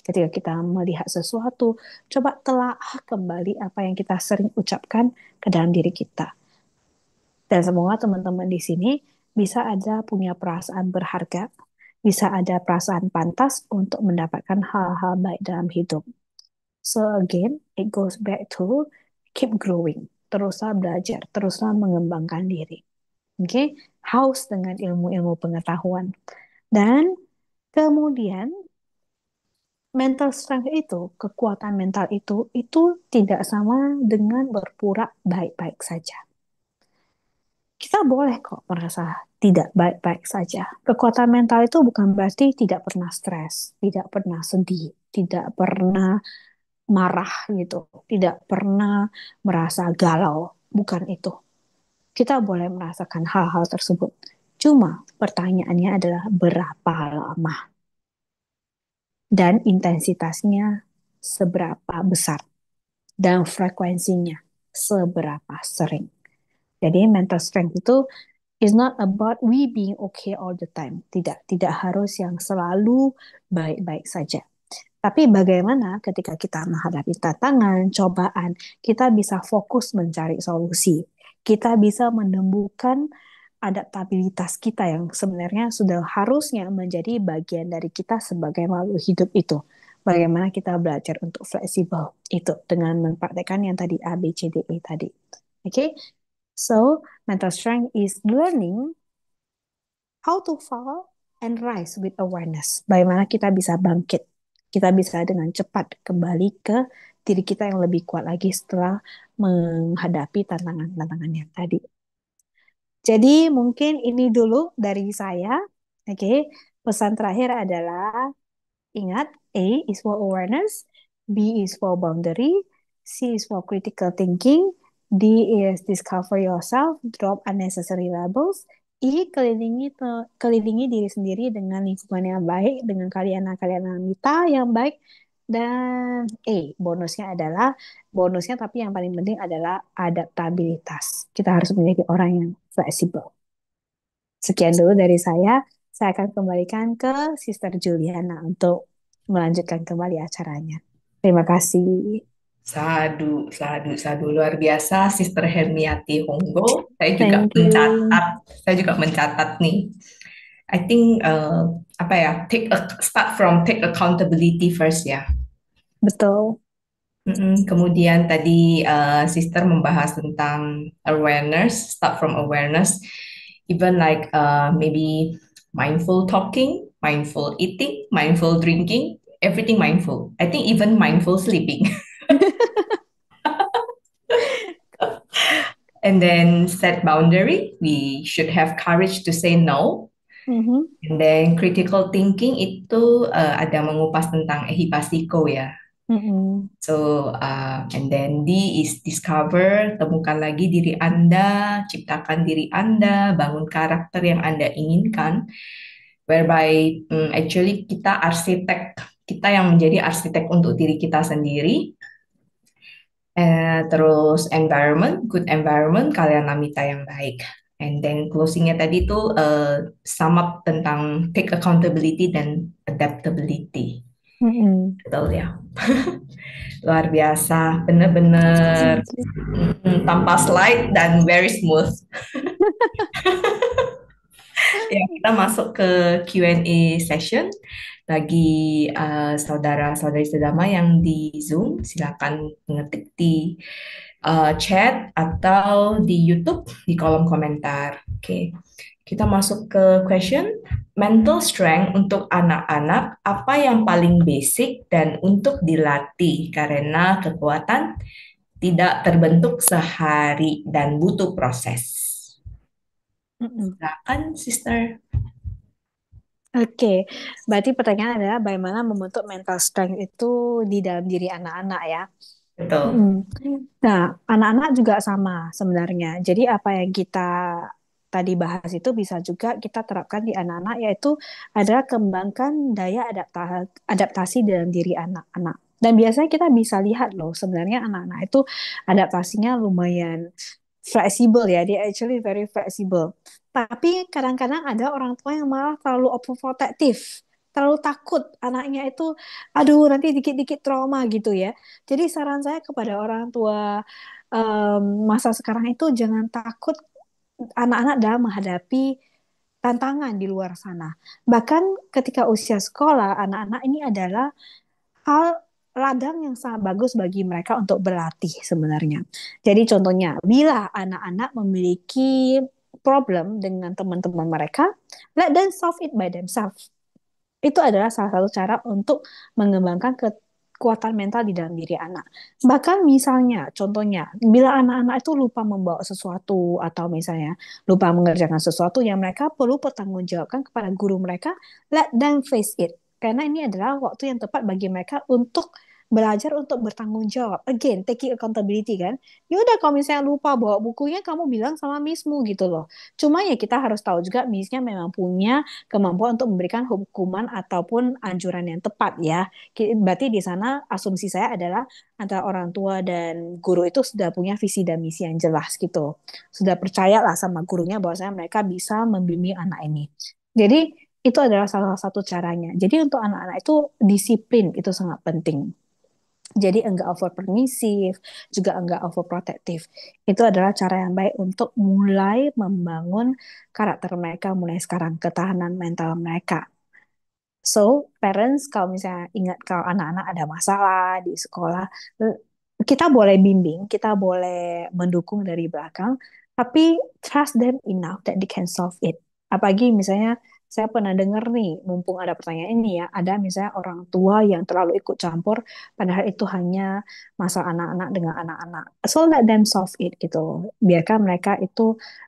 Ketika kita melihat sesuatu, coba telaah kembali apa yang kita sering ucapkan ke dalam diri kita. Dan semoga teman-teman di sini bisa ada punya perasaan berharga, bisa ada perasaan pantas untuk mendapatkan hal-hal baik dalam hidup. So again, it goes back to keep growing. Teruslah belajar, teruslah mengembangkan diri. Oke, okay? Haus dengan ilmu-ilmu pengetahuan. Dan kemudian mental strength itu, kekuatan mental itu tidak sama dengan berpura baik-baik saja. Kita boleh kok merasa tidak baik-baik saja. Kekuatan mental itu bukan berarti tidak pernah stres, tidak pernah sedih, tidak pernah marah gitu, tidak pernah merasa galau. Bukan itu. Kita boleh merasakan hal-hal tersebut. Cuma pertanyaannya adalah berapa lama dan intensitasnya seberapa besar dan frekuensinya seberapa sering. Jadi mental strength itu is not about we being okay all the time. Tidak, tidak harus yang selalu baik-baik saja. Tapi bagaimana ketika kita menghadapi tantangan, cobaan, kita bisa fokus mencari solusi. Kita bisa menemukan adaptabilitas kita yang sebenarnya sudah harusnya menjadi bagian dari kita sebagai makhluk hidup itu. Bagaimana kita belajar untuk fleksibel itu dengan mempraktekkan yang tadi A, B, C, D, E tadi. Oke, okay? So mental strength is learning how to fall and rise with awareness. Bagaimana kita bisa bangkit, kita bisa dengan cepat kembali ke diri kita yang lebih kuat lagi setelah menghadapi tantangan-tantangan yang tadi. Jadi mungkin ini dulu dari saya. Oke, pesan terakhir adalah ingat, A is for awareness, B is for boundary, C is for critical thinking, D is discover yourself, drop unnecessary labels, I kelilingi diri sendiri dengan lingkungan yang baik, dengan kalian wanita yang baik, dan bonusnya tapi yang paling penting adalah adaptabilitas. Kita harus menjadi orang yang fleksibel. Sekian dulu dari saya. Saya akan kembalikan ke Sister Juliana untuk melanjutkan kembali acaranya. Terima kasih. Sadu, sadu, sadu. Luar biasa, Sister Hermiati Honggo. Thank you. Saya juga mencatat nih. I think apa ya, start from take accountability first ya. Betul. Kemudian tadi Sister membahas tentang awareness, start from awareness, even like maybe mindful talking, mindful eating, mindful drinking, everything mindful. I think even mindful sleeping. And then set boundary. We should have courage to say no. Mhm. And then critical thinking itu ada mengupas tentang ehipasiko ya. Mm-mm. So, and then D is discover, temukan lagi diri Anda, ciptakan diri Anda, bangun karakter yang Anda inginkan, whereby actually kita arsitek, kita yang menjadi arsitek untuk diri kita sendiri. Terus environment, good environment, kalian namita yang baik. And then closingnya tadi tuh sum up tentang take accountability dan adaptability. Mm-mm. Betul ya. Luar biasa, bener-bener Thank you. tanpa slide dan very smooth. Ya, kita masuk ke Q&A session. Bagi saudara-saudari sedama yang di Zoom, silakan mengetik di chat atau di YouTube di kolom komentar. Oke, kita masuk ke question. Mental strength untuk anak-anak, apa yang paling basic dan untuk dilatih karena kekuatan tidak terbentuk sehari dan butuh proses. Mm-mm. Silakan, Sister. Oke, berarti pertanyaan adalah bagaimana membentuk mental strength itu di dalam diri anak-anak ya. Mm-mm. Betul. Nah, anak-anak juga sama sebenarnya. Jadi apa yang kita tadi bahas itu bisa juga kita terapkan di anak-anak, yaitu adalah kembangkan daya adaptasi dalam diri anak-anak. Dan biasanya kita bisa lihat loh, sebenarnya anak-anak itu adaptasinya lumayan fleksibel ya, dia actually very flexible. Tapi kadang-kadang ada orang tua yang malah terlalu overprotective, terlalu takut anaknya itu, aduh nanti dikit-dikit trauma gitu ya. Jadi saran saya kepada orang tua masa sekarang itu jangan takut anak-anak dalam menghadapi tantangan di luar sana. Bahkan ketika usia sekolah, anak-anak ini adalah hal ladang yang sangat bagus bagi mereka untuk berlatih sebenarnya. Jadi contohnya, bila anak-anak memiliki problem dengan teman-teman mereka, let them solve it by themselves. Itu adalah salah satu cara untuk mengembangkan kekuatan mental di dalam diri anak. Bahkan misalnya, contohnya, bila anak-anak itu lupa membawa sesuatu atau misalnya lupa mengerjakan sesuatu yang mereka perlu pertanggungjawabkan kepada guru mereka, let them face it. Karena ini adalah waktu yang tepat bagi mereka untuk belajar untuk bertanggung jawab. Again, taking accountability kan. Ya udah kalau misalnya lupa bawa bukunya, kamu bilang sama missmu gitu loh. Cuma ya kita harus tahu juga missnya memang punya kemampuan untuk memberikan hukuman ataupun anjuran yang tepat ya. Berarti di sana asumsi saya adalah antara orang tua dan guru itu sudah punya visi dan misi yang jelas gitu. Sudah percaya lah sama gurunya bahwasanya mereka bisa membimbing anak ini. Jadi itu adalah salah satu caranya. Jadi untuk anak-anak itu disiplin itu sangat penting. Jadi enggak over permisif, juga enggak over protektif. Itu adalah cara yang baik untuk mulai membangun karakter mereka mulai sekarang, ketahanan mental mereka. So, parents kalau misalnya ingat kalau anak-anak ada masalah di sekolah, kita boleh bimbing, kita boleh mendukung dari belakang, tapi trust them enough that they can solve it. Apalagi misalnya Saya pernah dengar nih, mumpung ada pertanyaan ini ya, ada misalnya orang tua yang terlalu ikut campur, padahal itu hanya masalah anak-anak dengan anak-anak. So let them solve it gitu. Biarkan mereka itu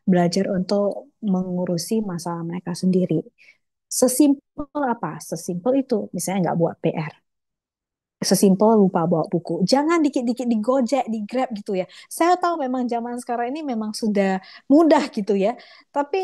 belajar untuk mengurusi masalah mereka sendiri. Sesimpel apa? Sesimpel itu, misalnya nggak buat PR. Sesimpel lupa bawa buku. Jangan dikit-dikit di Gojek, di Grab gitu ya. Saya tahu memang zaman sekarang ini memang sudah mudah gitu ya. Tapi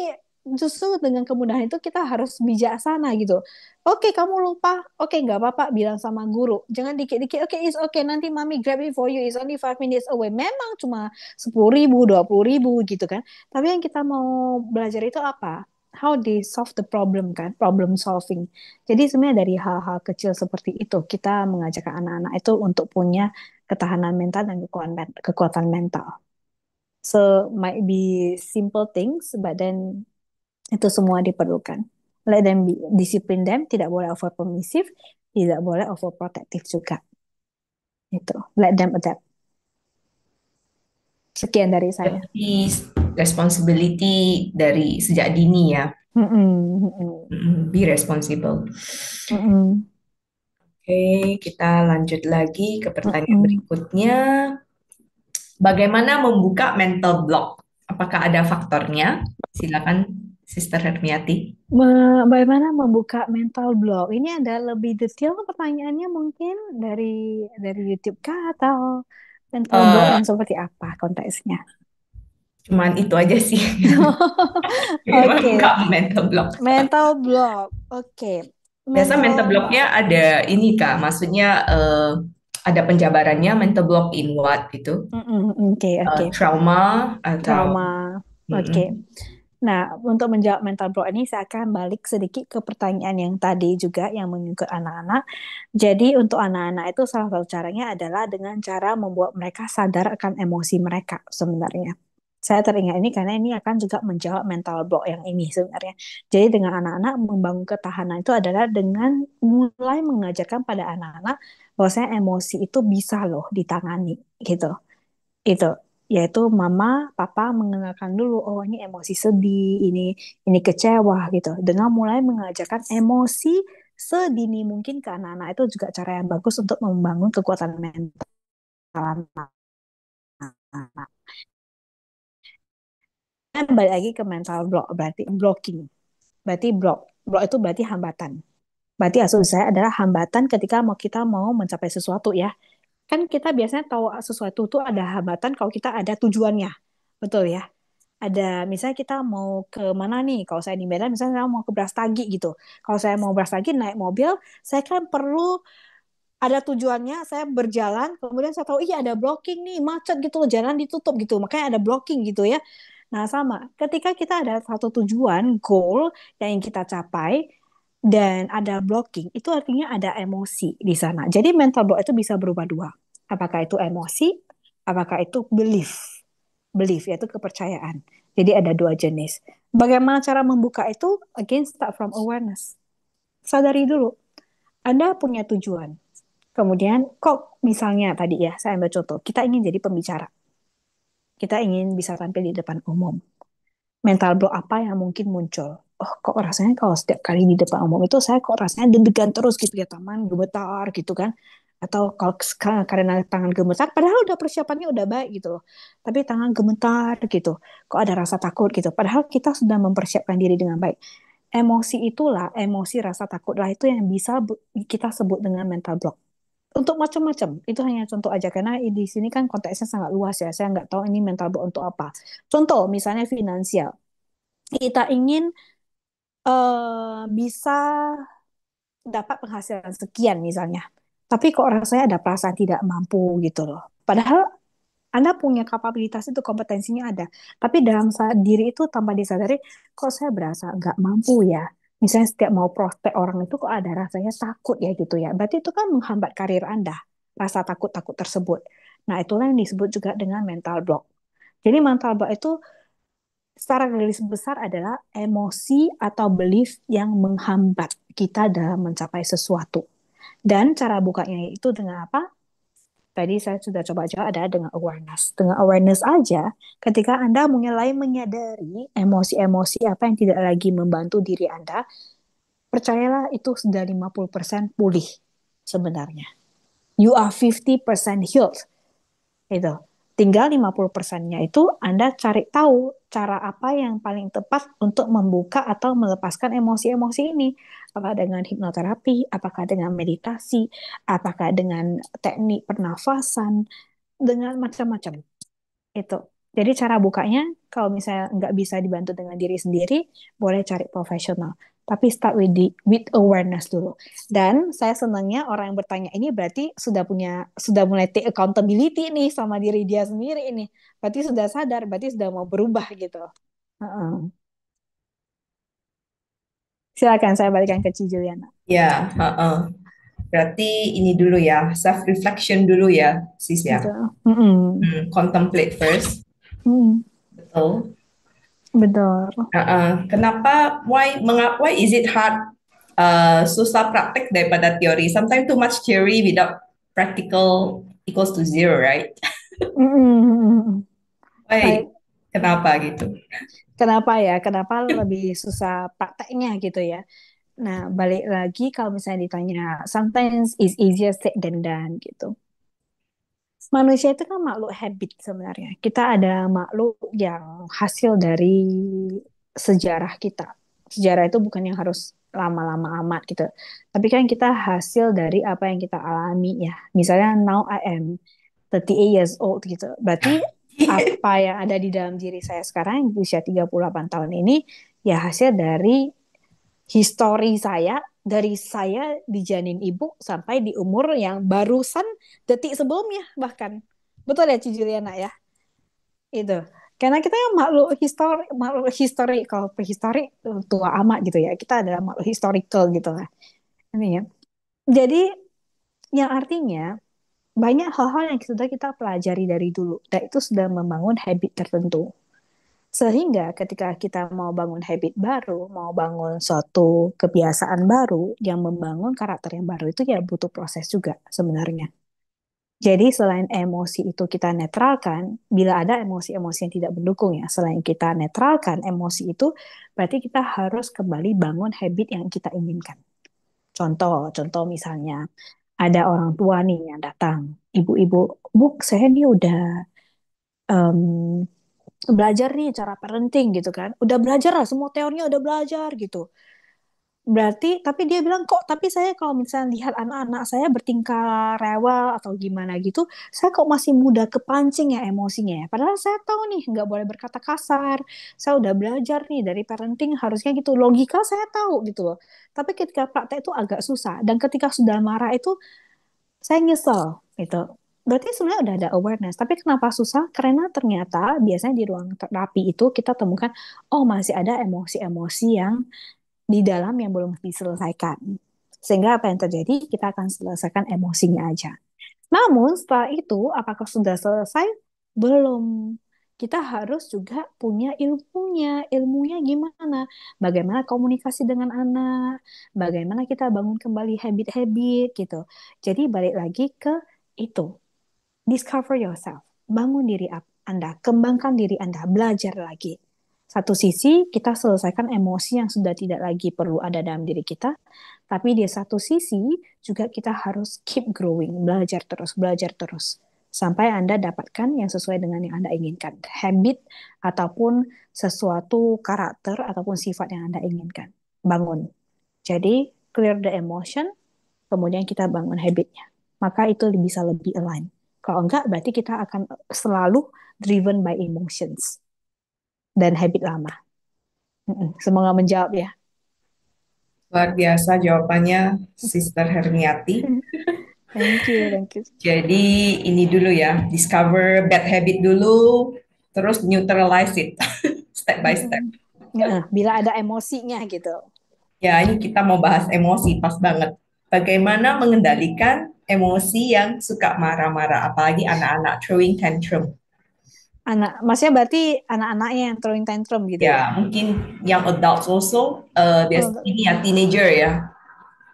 justru dengan kemudahan itu kita harus bijaksana gitu. Oke, kamu lupa. Oke, nggak apa-apa. Bilang sama guru. Jangan dikit-dikit. Oke, it's okay. Nanti mami grab it for you. It's only 5 minutes away. Memang cuma 10.000, 20.000 gitu kan. Tapi yang kita mau belajar itu apa? How they solve the problem kan. Problem solving. Jadi sebenarnya dari hal-hal kecil seperti itu kita mengajak anak-anak itu untuk punya ketahanan mental dan kekuatan mental. So might be simple things, but then itu semua diperlukan. Let them be, discipline them, tidak boleh over permissive, tidak boleh over protective juga. Itu, let them adapt. Sekian dari saya. Berarti responsibility dari sejak dini ya. Mm-mm, mm-mm, Be responsible. mm-mm, Oke, kita lanjut lagi ke pertanyaan mm-mm. berikutnya. Bagaimana membuka mental block? Apakah ada faktornya? Silakan, Sister Hermiati. Bagaimana membuka mental block? Ini ada lebih detail pertanyaannya mungkin dari YouTube kah atau mental block Eh, yang seperti apa konteksnya? Cuman itu aja sih. Bagaimana membuka Oke, mental block? mental block. Oke, Biasa mental mental. blocknya ada ini Kak, maksudnya ada penjabarannya mental block in what gitu. Oke, oke. Trauma atau Trauma. Oke. mm-mm. Nah, untuk menjawab mental block ini, saya akan balik sedikit ke pertanyaan yang tadi juga yang mengikut anak-anak. Jadi, untuk anak-anak itu salah satu caranya adalah dengan cara membuat mereka sadar akan emosi mereka sebenarnya. Saya teringat ini karena ini akan juga menjawab mental block yang ini sebenarnya. Jadi, dengan anak-anak membangun ketahanan itu adalah dengan mulai mengajarkan pada anak-anak bahwasanya emosi itu bisa loh ditangani gitu itu yaitu mama papa mengenalkan dulu oh ini emosi sedih ini kecewa gitu dengan mulai mengajarkan emosi sedini mungkin ke anak-anak itu juga cara yang bagus untuk membangun kekuatan mental anak. Dan balik lagi ke mental block berarti blocking berarti block itu berarti hambatan berarti asal saya adalah hambatan ketika kita mau mencapai sesuatu ya kan kita biasanya tahu sesuatu itu ada hambatan kalau kita ada tujuannya betul ya ada misalnya kita mau ke mana nih kalau saya di Medan misalnya saya mau ke Brastagi gitu kalau saya mau Brastagi naik mobil saya kan perlu ada tujuannya saya berjalan kemudian saya tahu iya ada blocking nih macet gitu loh jalan ditutup gitu makanya ada blocking gitu ya nah sama ketika kita ada satu tujuan goal yang ingin kita capai dan ada blocking itu artinya ada emosi di sana jadi mental block itu bisa berubah dua apakah itu emosi apakah itu belief yaitu kepercayaan. Jadi ada dua jenis. Bagaimana cara membuka itu? Again, start from awareness. Sadari dulu, Anda punya tujuan. Kemudian, kok misalnya tadi ya, saya ambil contoh, kita ingin jadi pembicara. Kita ingin bisa tampil di depan umum. Mental block apa yang mungkin muncul? Oh, kok rasanya kalau setiap kali di depan umum itu saya kok rasanya deg-degan terus gitu ya, tangan gemetar gitu kan. Atau kalau karena tangan gemetar, padahal udah persiapannya udah baik gitu loh. Tapi tangan gemetar gitu. Kok ada rasa takut gitu. Padahal kita sudah mempersiapkan diri dengan baik. Emosi itulah, emosi rasa takutlah itu yang bisa kita sebut dengan mental block untuk macam-macam. Itu hanya contoh aja karena di sini kan konteksnya sangat luas ya. Saya nggak tahu ini mental block untuk apa. Contoh misalnya finansial. Kita ingin bisa dapat penghasilan sekian misalnya. Tapi kok rasanya ada perasaan tidak mampu gitu loh. Padahal Anda punya kapabilitas itu, kompetensinya ada. Tapi dalam saat diri itu tanpa disadari, kok saya berasa nggak mampu ya. Misalnya setiap mau prospek orang itu kok ada rasanya takut ya gitu ya. Berarti itu kan menghambat karir Anda, rasa takut-takut tersebut. Nah itulah yang disebut juga dengan mental block. Jadi mental block itu secara garis besar adalah emosi atau belief yang menghambat kita dalam mencapai sesuatu. Dan cara bukanya itu dengan apa? Tadi saya sudah coba jawab ada dengan awareness. Dengan awareness aja, ketika Anda mulai menyadari emosi-emosi apa yang tidak lagi membantu diri Anda, percayalah itu sudah 50% pulih sebenarnya. You are 50% healed. Itu. Tinggal 50%-nya itu Anda cari tahu cara apa yang paling tepat untuk membuka atau melepaskan emosi-emosi ini. Apakah dengan hipnoterapi, apakah dengan meditasi, apakah dengan teknik pernafasan, dengan macam-macam. Itu. Jadi cara bukanya, kalau misalnya nggak bisa dibantu dengan diri sendiri, boleh cari profesional. Tapi start with awareness dulu. Dan saya senangnya orang yang bertanya ini berarti sudah mulai take accountability nih sama diri dia sendiri ini. Berarti sudah sadar, berarti sudah mau berubah gitu. Heeh. Silakan saya balikan ke Ci Juliana. Ya, berarti ini dulu ya, self reflection dulu ya, sis ya. Betul. Mm-mm. Contemplate first. Mm. Betul. Betul. Kenapa? Why is it hard? Susah praktek daripada teori. Sometimes too much theory without practical equals to zero, right? Mm-mm. Why? Baik. Kenapa gitu? Kenapa ya? Kenapa lebih susah prakteknya gitu ya? Nah, balik lagi kalau misalnya ditanya, sometimes it's easier said than done gitu. Manusia itu kan makhluk habit sebenarnya. Kita ada makhluk yang hasil dari sejarah kita. Sejarah itu bukan yang harus lama-lama amat gitu. Tapi kan kita hasil dari apa yang kita alami ya. Misalnya now I am 38 years old gitu. Berarti apa yang ada di dalam diri saya sekarang di usia 38 tahun ini ya hasil dari histori saya dari saya dijanin ibu sampai di umur yang barusan detik sebelumnya bahkan. Betul ya Ci Juliana ya? Itu. Karena kita yang makhluk histori kalau prehistori tua amat gitu ya. Kita adalah makhluk historical gitu lah. Ini ya. Jadi yang artinya banyak hal-hal yang sudah kita pelajari dari dulu dan itu sudah membangun habit tertentu. Sehingga ketika kita mau bangun habit baru, mau bangun suatu kebiasaan baru yang membangun karakter yang baru itu ya butuh proses juga sebenarnya. Jadi selain emosi itu kita netralkan, bila ada emosi-emosi yang tidak mendukung ya, selain kita netralkan emosi itu, berarti kita harus kembali bangun habit yang kita inginkan. Contoh misalnya ada orang tua nih yang datang, ibu-ibu, bu saya nih udah em, belajar nih cara parenting gitu kan. Udah belajar lah, semua teorinya udah belajar gitu. Berarti, tapi dia bilang kok, tapi saya kalau misalnya lihat anak-anak saya bertingkah rewel atau gimana gitu, saya kok masih mudah kepancing ya emosinya ya. Padahal saya tahu nih, nggak boleh berkata kasar. Saya udah belajar nih dari parenting harusnya gitu. Logika saya tahu gitu loh. Tapi ketika praktek itu agak susah. Dan ketika sudah marah itu, saya nyesel gitu. Berarti sebenarnya udah ada awareness. Tapi kenapa susah? Karena ternyata biasanya di ruang terapi itu kita temukan, oh masih ada emosi-emosi yang di dalam yang belum diselesaikan. Sehingga apa yang terjadi? Kita akan selesaikan emosinya aja. Namun setelah itu, apakah sudah selesai? Belum. Kita harus juga punya ilmunya. Ilmunya gimana? Bagaimana komunikasi dengan anak? Bagaimana kita bangun kembali habit-habit gitu. Jadi balik lagi ke itu. Discover yourself. Bangun diri Anda. Kembangkan diri Anda. Belajar lagi. Satu sisi kita selesaikan emosi yang sudah tidak lagi perlu ada dalam diri kita, tapi di satu sisi juga kita harus keep growing, belajar terus sampai Anda dapatkan yang sesuai dengan yang Anda inginkan, habit ataupun sesuatu karakter ataupun sifat yang Anda inginkan. Bangun. Jadi clear the emotion, kemudian kita bangun habitnya. Maka itu bisa lebih align. Kalau enggak, berarti kita akan selalu driven by emotions dan habit lama. Semoga menjawab ya. Luar biasa jawabannya, Sister Hermiati. Thank you, thank you. Jadi ini dulu ya, discover bad habit dulu, terus neutralize it step by step. Nah, bila ada emosinya gitu. Ya, ini kita mau bahas emosi, pas banget. Bagaimana mengendalikan emosi yang suka marah-marah, apalagi anak-anak throwing tantrum. Maksudnya berarti anak-anaknya yang throwing tantrum gitu ya? Ya, mungkin yang adults also, Oh, ini ya teenager ya.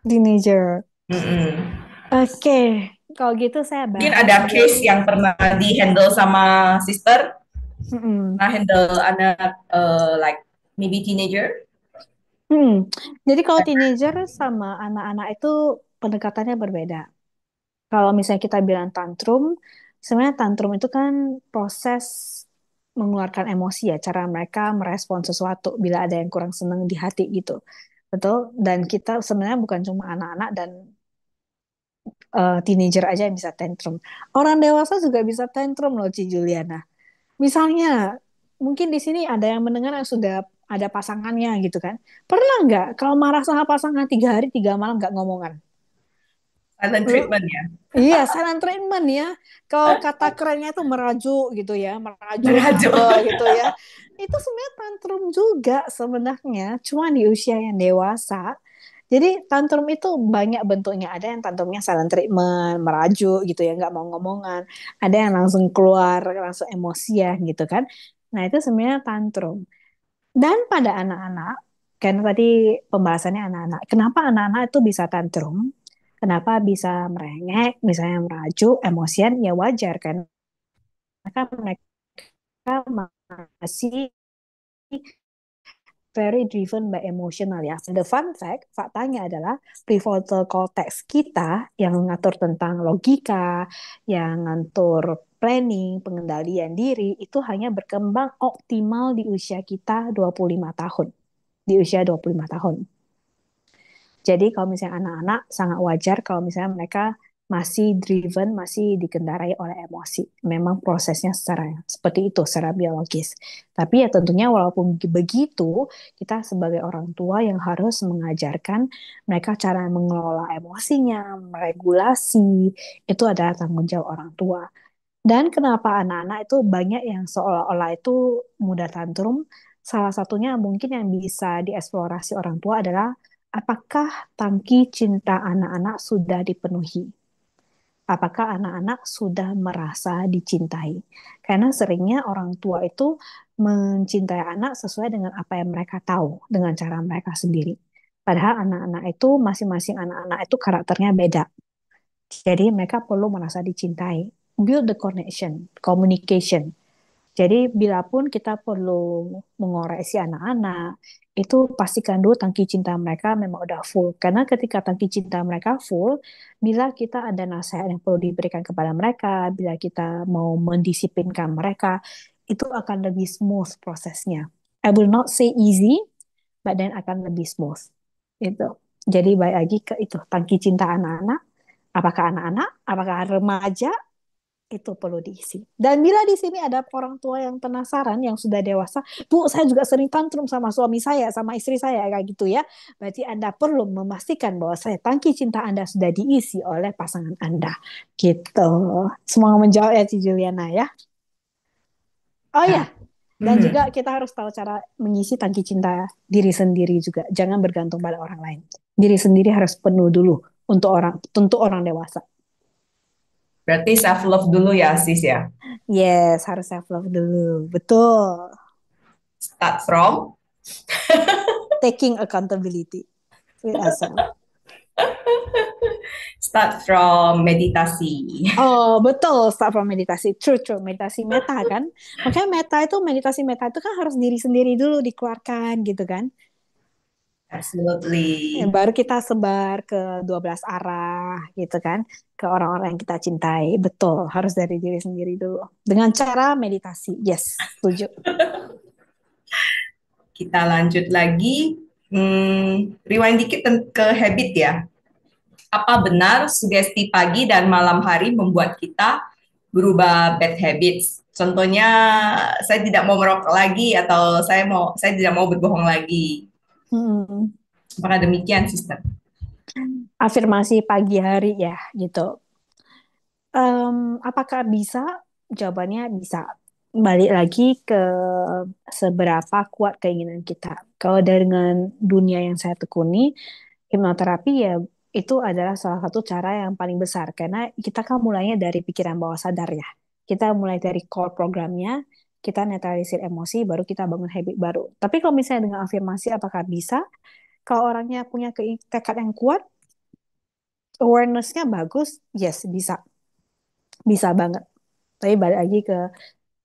teenager. Mm-mm. Oke, Kalau gitu saya Mungkin bahas ada case dulu. yang pernah di-handle sama sister, Mm-mm. pernah handle anak like maybe teenager. Hmm. Jadi kalau teenager sama anak-anak itu pendekatannya berbeda. Kalau misalnya kita bilang tantrum, sebenarnya tantrum itu kan proses mengeluarkan emosi ya, cara mereka merespon sesuatu bila ada yang kurang senang di hati gitu. Betul? Dan kita sebenarnya bukan cuma anak-anak dan teenager aja yang bisa tantrum. Orang dewasa juga bisa tantrum loh, Ci Juliana. Misalnya, mungkin di sini ada yang mendengar yang sudah ada pasangannya gitu kan. Pernah nggak kalau marah sama pasangan 3 hari 3 malam nggak ngomongan? Silent treatment ya. Iya, silent treatment ya. Kalau kata kerennya itu merajuk gitu ya, merajuk, Merajuk. ngambek gitu ya. Itu sebenarnya tantrum juga sebenarnya, cuma di usia yang dewasa. Jadi tantrum itu banyak bentuknya. Ada yang tantrumnya silent treatment, merajuk gitu ya, nggak mau ngomongan. Ada yang langsung keluar, langsung emosian gitu kan. Nah itu sebenarnya tantrum. Dan pada anak-anak, karena tadi pembahasannya anak-anak, kenapa anak-anak itu bisa tantrum? Kenapa bisa merengek, misalnya merajuk, emosian, ya wajar kan? Karena mereka masih very driven by emotional ya. The fun fact, faktanya adalah prefrontal cortex kita yang mengatur tentang logika, yang ngatur planning, pengendalian diri, itu hanya berkembang optimal di usia kita 25 tahun. Di usia 25 tahun. Jadi kalau misalnya anak-anak sangat wajar kalau misalnya mereka masih driven, masih dikendarai oleh emosi. Memang prosesnya secara seperti itu, secara biologis. Tapi ya tentunya walaupun begitu, kita sebagai orang tua yang harus mengajarkan mereka cara mengelola emosinya, meregulasi, itu adalah tanggung jawab orang tua. Dan kenapa anak-anak itu banyak yang seolah-olah itu mudah tantrum? Salah satunya mungkin yang bisa dieksplorasi orang tua adalah apakah tangki cinta anak-anak sudah dipenuhi? Apakah anak-anak sudah merasa dicintai? Karena seringnya orang tua itu mencintai anak sesuai dengan apa yang mereka tahu, dengan cara mereka sendiri. Padahal anak-anak itu, masing-masing anak-anak itu karakternya beda. Jadi mereka perlu merasa dicintai. Build the connection, communication. Jadi bila pun kita perlu mengoreksi anak-anak, itu pastikan dulu tangki cinta mereka memang udah full. Karena ketika tangki cinta mereka full, bila kita ada nasihat yang perlu diberikan kepada mereka, bila kita mau mendisiplinkan mereka, itu akan lebih smooth prosesnya. I will not say easy, but then akan lebih smooth. Itu. Jadi balik lagi ke itu, tangki cinta anak-anak. Apakah anak-anak, apakah remaja, itu perlu diisi. Dan bila di sini ada orang tua yang penasaran, yang sudah dewasa, Bu, saya juga sering tantrum sama suami saya, sama istri saya, kayak gitu ya. Berarti Anda perlu memastikan bahwa saya tangki cinta Anda sudah diisi oleh pasangan Anda. Gitu. Semoga menjawab ya, Ci Juliana ya. Oh ya, Ya. dan juga Mhm. kita harus tahu cara mengisi tangki cinta diri sendiri juga. Jangan bergantung pada orang lain. Diri sendiri harus penuh dulu untuk orang dewasa. Berarti self love dulu ya, sis ya. Yes, harus self love dulu. Betul. Start from Taking accountability with ourselves. start from meditasi. Oh, betul. Start from meditasi. True, true. Meditasi meta kan. Makanya meditasi meta itu kan harus diri sendiri dulu dikeluarkan gitu kan. Absolutely. Baru kita sebar ke 12 arah gitu kan. Ke orang-orang yang kita cintai. Betul. Harus dari diri sendiri dulu. Dengan cara meditasi. Yes, setuju. Kita lanjut lagi. Rewind dikit ke habit ya. Apa benar sugesti pagi dan malam hari membuat kita berubah bad habits? Contohnya, saya tidak mau merokok lagi atau saya tidak mau berbohong lagi. Hmm. Apakah demikian, Sister? Afirmasi pagi hari ya gitu. Apakah bisa? Jawabannya bisa. Balik lagi ke seberapa kuat keinginan kita. Kalau dengan dunia yang saya tekuni, hipnoterapi ya itu adalah salah satu cara yang paling besar karena kita kan mulainya dari pikiran bawah sadar ya. Kita mulai dari core programnya, kita netralisir emosi, baru kita bangun habit baru. Tapi kalau misalnya dengan afirmasi, apakah bisa? Kalau orangnya punya tekad yang kuat, Awareness-nya bagus, yes, bisa. Bisa banget. Tapi balik lagi ke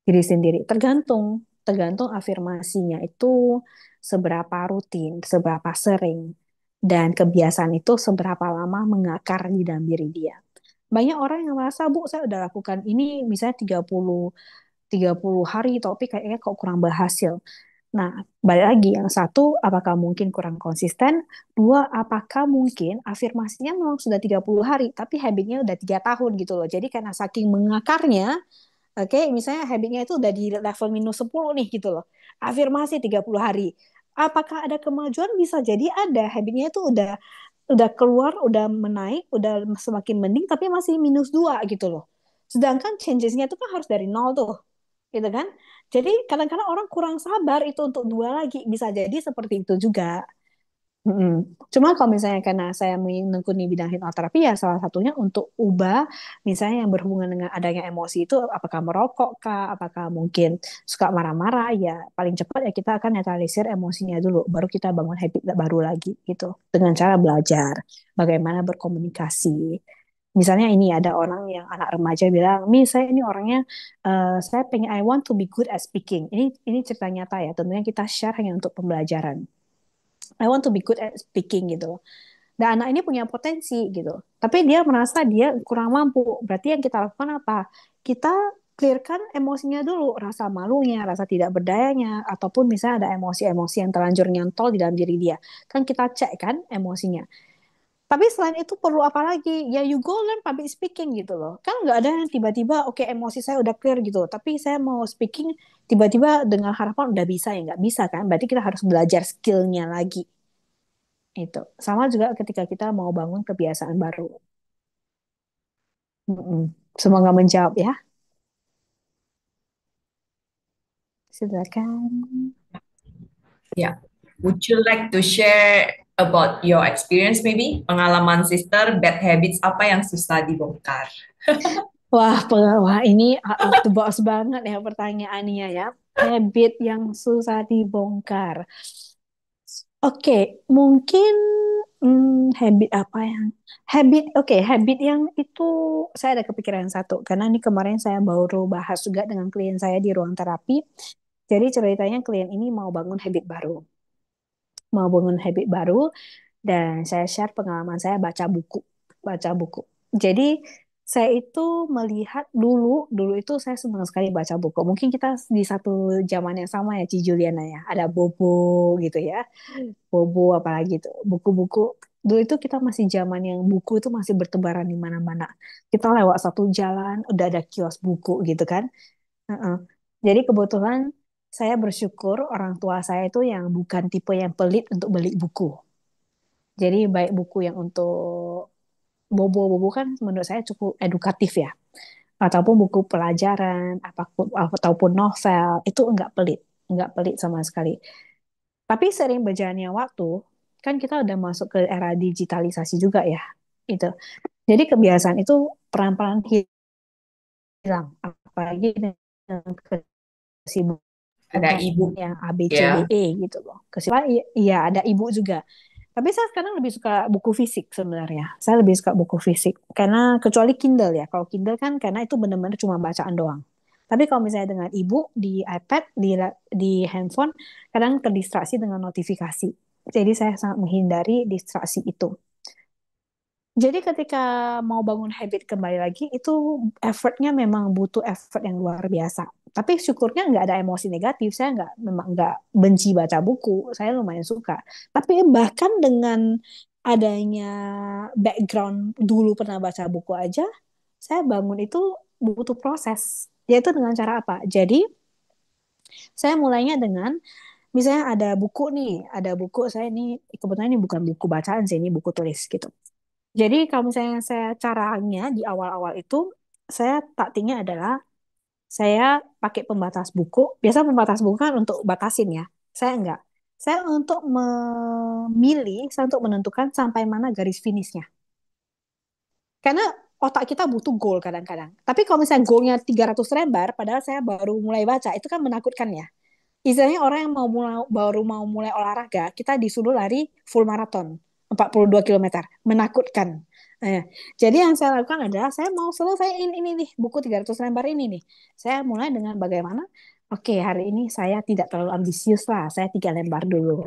diri sendiri. Tergantung, tergantung afirmasinya itu seberapa rutin, seberapa sering, dan kebiasaan itu seberapa lama mengakar di dalam diri dia. Banyak orang yang merasa, Bu, saya udah lakukan ini misalnya 30 hari, tapi kayaknya kok kurang berhasil. Nah, balik lagi, yang satu, apakah mungkin kurang konsisten? Dua, apakah mungkin afirmasinya memang sudah 30 hari, tapi habitnya udah 3 tahun gitu loh. Jadi karena saking mengakarnya, oke, misalnya habitnya itu udah di level -10 nih gitu loh. Afirmasi 30 hari. Apakah ada kemajuan? Bisa jadi ada. Habitnya itu udah keluar, udah menaik, udah semakin mending, tapi masih -2 gitu loh. Sedangkan changesnya itu kan harus dari nol tuh, gitu kan? Jadi kadang-kadang orang kurang sabar itu untuk dua lagi. Bisa jadi seperti itu juga. Mm-mm. Cuma kalau misalnya karena saya menekuni bidang hipnoterapi ya salah satunya untuk ubah misalnya yang berhubungan dengan adanya emosi itu apakah merokok kah, apakah mungkin suka marah-marah ya paling cepat ya kita akan netralisir emosinya dulu baru kita bangun habit baru lagi gitu dengan cara belajar bagaimana berkomunikasi. Misalnya ini ada orang yang anak remaja bilang, "Mi, saya ini orangnya saya pengen I want to be good at speaking." Ini cerita nyata ya, tentunya kita share hanya untuk pembelajaran. I want to be good at speaking gitu. Dan anak ini punya potensi gitu. Tapi dia merasa dia kurang mampu. Berarti yang kita lakukan apa? Kita clearkan emosinya dulu, rasa malunya, rasa tidak berdayanya, ataupun misalnya ada emosi-emosi yang terlanjur nyantol di dalam diri dia. Kan kita cek kan emosinya. Tapi selain itu perlu apa lagi? Ya you go learn public speaking gitu loh. Kan nggak ada yang tiba-tiba oke emosi saya udah clear gitu. Tapi saya mau speaking tiba-tiba dengan harapan udah bisa ya nggak bisa kan? Berarti kita harus belajar skillnya lagi itu. Sama juga ketika kita mau bangun kebiasaan baru. Mm-mm. Semoga menjawab ya. Silakan. Ya. Would you like to share about your experience maybe? Pengalaman sister, bad habits apa yang susah dibongkar? Wah, ini out of the box banget ya pertanyaannya ya. Habit yang susah dibongkar. Oke, mungkin habit apa yang habit yang itu saya ada kepikiran satu karena ini kemarin saya baru bahas juga dengan klien saya di ruang terapi. Jadi ceritanya klien ini mau bangun habit baru dan saya share pengalaman saya baca buku. Jadi saya itu melihat dulu itu saya senang sekali baca buku. Mungkin kita di satu zaman yang sama ya, Ci Juliana ya. Ada Bobo gitu ya, Bobo apalagi itu buku-buku. Dulu itu kita masih zaman yang buku itu masih bertebaran di mana-mana. Kita lewat satu jalan udah ada kios buku gitu kan. Heeh. Jadi kebetulan saya bersyukur orang tua saya itu yang bukan tipe yang pelit untuk beli buku. Jadi baik buku yang untuk bobo-bobo kan menurut saya cukup edukatif ya. Ataupun buku pelajaran, ataupun novel, itu enggak pelit sama sekali. Tapi sering berjalannya waktu, kan kita udah masuk ke era digitalisasi juga ya. Itu. Jadi kebiasaan itu pelan-pelan hilang, apalagi dengan Ada kesibukan ibu yang A, B, C, D, ya. E gitu loh. Kesibukan, iya ada ibu juga. Tapi saya sekarang lebih suka buku fisik sebenarnya. Saya lebih suka buku fisik. Karena kecuali Kindle ya. Kalau Kindle kan karena itu benar-benar cuma bacaan doang. Tapi kalau misalnya dengan ibu di iPad, di handphone, kadang terdistraksi dengan notifikasi. Jadi saya sangat menghindari distraksi itu. Jadi ketika mau bangun habit kembali lagi, itu effortnya memang butuh effort yang luar biasa. Tapi syukurnya nggak ada emosi negatif. Saya memang nggak benci baca buku. Saya lumayan suka. Tapi bahkan dengan adanya background dulu pernah baca buku aja, saya bangun itu butuh proses. Yaitu dengan cara apa? Jadi saya mulainya dengan misalnya ada buku saya ini kebetulan ini bukan buku bacaan sih, ini buku tulis gitu. Jadi kalau misalnya saya caranya di awal-awal itu, saya taktiknya adalah saya pakai pembatas buku. Biasa pembatas buku kan untuk batasin ya. Saya enggak. Saya untuk saya untuk menentukan sampai mana garis finishnya. Karena otak kita butuh goal kadang-kadang. Tapi kalau misalnya goalnya 300 lembar, padahal saya baru mulai baca, itu kan menakutkan ya. Istilahnya orang yang baru mau mulai olahraga, kita disuruh lari full marathon, 42 kilometer. Menakutkan. Eh, jadi yang saya lakukan adalah saya mau selesaiin ini nih, buku 300 lembar ini nih. Saya mulai dengan bagaimana, oke hari ini saya tidak terlalu ambisius lah, saya 3 lembar dulu.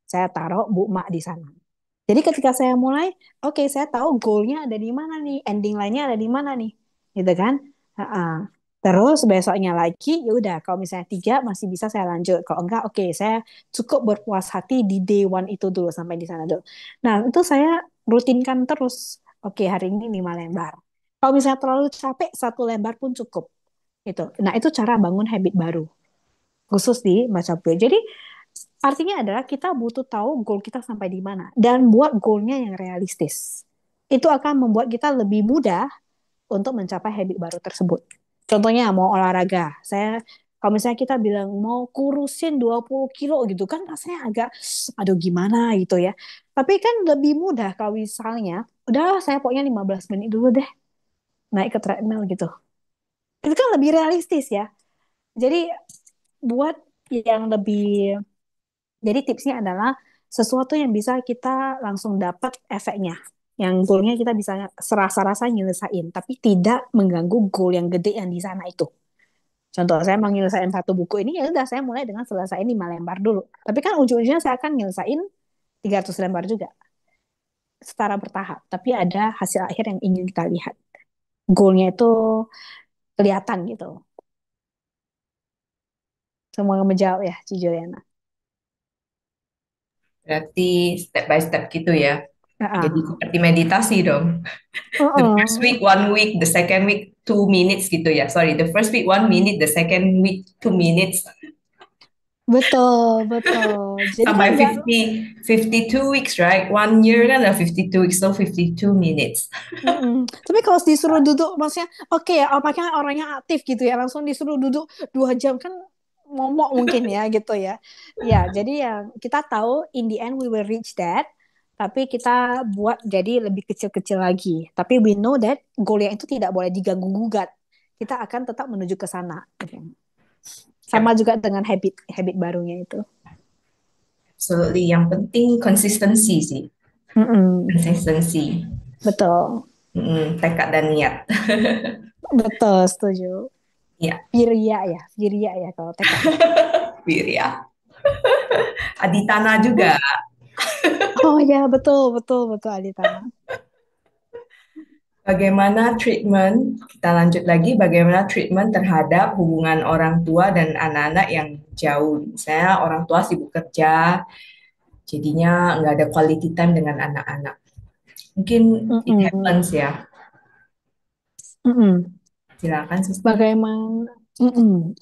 Saya taruh bookmark di sana. Jadi ketika saya mulai, oke saya tahu goalnya ada di mana nih, ending line-nya ada di mana nih, gitu kan? Ha-ha. Terus besoknya lagi, ya udah kalau misalnya 3 masih bisa saya lanjut. Kalau enggak, oke saya cukup berpuas hati di day one itu dulu sampai di sana dulu. Nah itu saya rutinkan terus. Oke hari ini 5 lembar. Kalau misalnya terlalu capek 1 lembar pun cukup. Itu. Nah itu cara bangun habit baru khusus di baca buku. Jadi artinya adalah kita butuh tahu goal kita sampai di mana dan buat goalnya yang realistis. Itu akan membuat kita lebih mudah untuk mencapai habit baru tersebut. Contohnya mau olahraga. Kalau misalnya kita bilang mau kurusin 20 kilo gitu kan rasanya agak aduh gimana gitu ya. Tapi kan lebih mudah kalau misalnya udah saya pokoknya 15 menit dulu deh naik ke treadmill gitu. Itu kan lebih realistis ya. Jadi buat yang lebih jadi tipsnya adalah sesuatu yang bisa kita langsung dapat efeknya. Yang goalnya kita bisa serasa-rasa nyelesain, tapi tidak mengganggu goal yang gede yang di sana itu. Contoh, saya mau nyelesain satu buku ini, ya udah saya mulai dengan selesaiin 5 lembar dulu. Tapi kan ujung-ujungnya saya akan nyelesain 300 lembar juga, secara bertahap. Tapi ada hasil akhir yang ingin kita lihat. Goalnya itu kelihatan gitu. Semua menjawab ya, Ci Juliana. Berarti step by step gitu ya. Jadi Heeh. seperti meditasi dong. The first Heeh. week 1 week, the second week 2 minutes gitu ya. Sorry, the first week 1 minute, the second week 2 minutes, Betul, betul. Jadi kan sampai nggak. 52 weeks, right? 1 year kan ada 52 weeks, so 52 minutes. Mm-mm. Tapi kalau disuruh duduk, maksudnya oke ya, apakah orangnya aktif gitu ya, langsung disuruh duduk 2 jam kan momok mungkin ya gitu ya. Ya, jadi yang kita tahu in the end we will reach that, tapi kita buat jadi lebih kecil-kecil lagi. Tapi we know that goal yang itu tidak boleh diganggu gugat. Kita akan tetap menuju ke sana. Gitu. Sama Yep, juga dengan habit habit barunya itu. absolutely. Yang penting konsistensi sih. Mm-mm. Konsistensi. Betul, Tekad dan niat. betul, setuju. Ya, Virya ya kalau tekad ya. Wirya. Aditana juga. Oh ya, betul, betul, betul, Aditana. Bagaimana treatment, kita lanjut lagi, bagaimana treatment terhadap hubungan orang tua dan anak-anak yang jauh. Misalnya orang tua sibuk kerja, jadinya nggak ada quality time dengan anak-anak. Mungkin it Mm-mm, happens ya. mm-mm. Silakan, Suster. Bagaimana,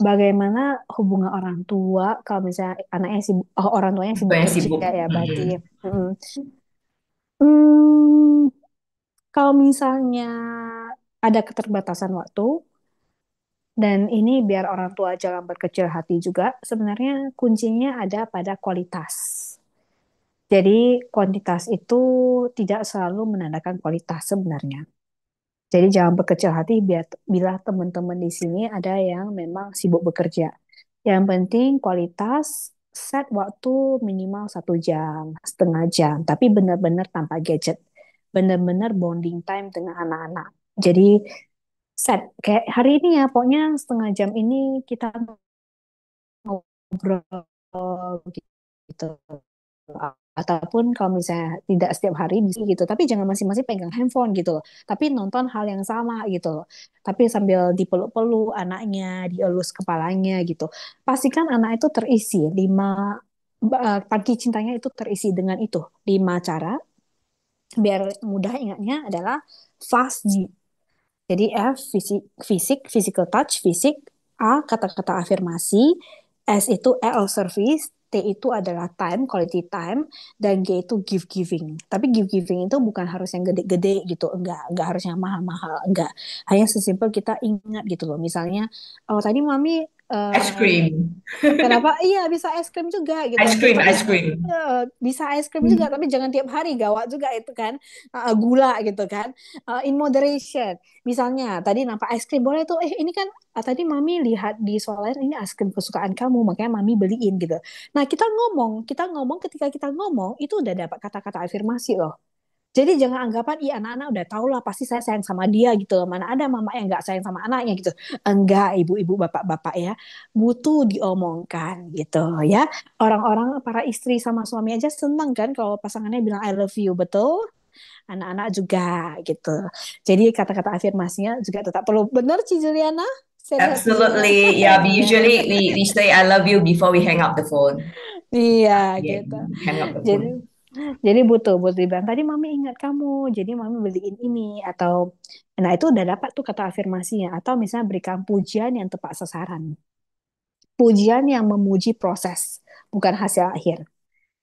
bagaimana hubungan orang tua kalau misalnya anaknya sibuk, oh, orang tuanya Itu sibuk yang kerja sibuk. ya berarti. Mm-mm. Hmm, kalau misalnya ada keterbatasan waktu dan ini biar orang tua jangan berkecil hati juga, sebenarnya kuncinya ada pada kualitas. Jadi kuantitas itu tidak selalu menandakan kualitas sebenarnya. Jadi jangan berkecil hati bila teman-teman di sini ada yang memang sibuk bekerja. Yang penting kualitas set waktu minimal 1 jam, setengah jam, tapi benar-benar tanpa gadget. Benar-benar bonding time dengan anak-anak. Jadi set kayak hari ini ya, pokoknya setengah jam ini kita ngobrol gitu. Ataupun kalau misalnya tidak setiap hari bisa gitu, tapi jangan masing-masing pegang handphone gitu loh. Tapi nonton hal yang sama gitu loh. Tapi sambil dipeluk-peluk anaknya, dielus kepalanya gitu. Pastikan anak itu terisi tangki cintanya itu terisi dengan itu. 5 cara biar mudah ingatnya adalah fast G. Jadi F fisik, physical touch, fisik. A kata-kata afirmasi. S itu L service. T itu adalah time, quality time, dan G itu gift giving. Tapi gift giving itu bukan harus yang gede-gede gitu, enggak harus yang mahal-mahal, enggak. Hanya sesimpel kita ingat gitu loh. Misalnya, oh tadi mami Ice cream. kenapa? Iya bisa es krim juga gitu. Ice cream, Tapi ice cream. bisa es krim juga, tapi jangan tiap hari gawat juga itu kan. Gula gitu kan. In moderation. Misalnya tadi nampak es krim boleh tuh. Ini kan tadi mami lihat di soalnya ini es krim kesukaan kamu, makanya mami beliin gitu. Nah kita ngomong ketika kita ngomong itu udah dapat kata-kata afirmasi loh. Jadi jangan anggapan, iya anak-anak udah tahu lah pasti saya sayang sama dia gitu. Mana ada mama yang nggak sayang sama anaknya gitu. Enggak, ibu-ibu, bapak-bapak ya. Butuh diomongkan gitu ya. Orang-orang, para istri sama suami aja senang kan kalau pasangannya bilang I love you, betul? Anak-anak juga gitu. Jadi kata-kata afirmasinya juga tetap perlu. Benar, Ci Juliana? Sehat-sehat, Ci Juliana. Absolutely. Yeah, we Iya, usually we say I love you before we hang up the phone. iya Yeah, gitu. hang up the Jadi phone. Jadi butuh buat dibilang tadi mami ingat kamu, jadi mami beliin ini atau nah itu udah dapat tuh kata afirmasinya atau misalnya berikan pujian yang tepat sasaran. Pujian yang memuji proses, bukan hasil akhir.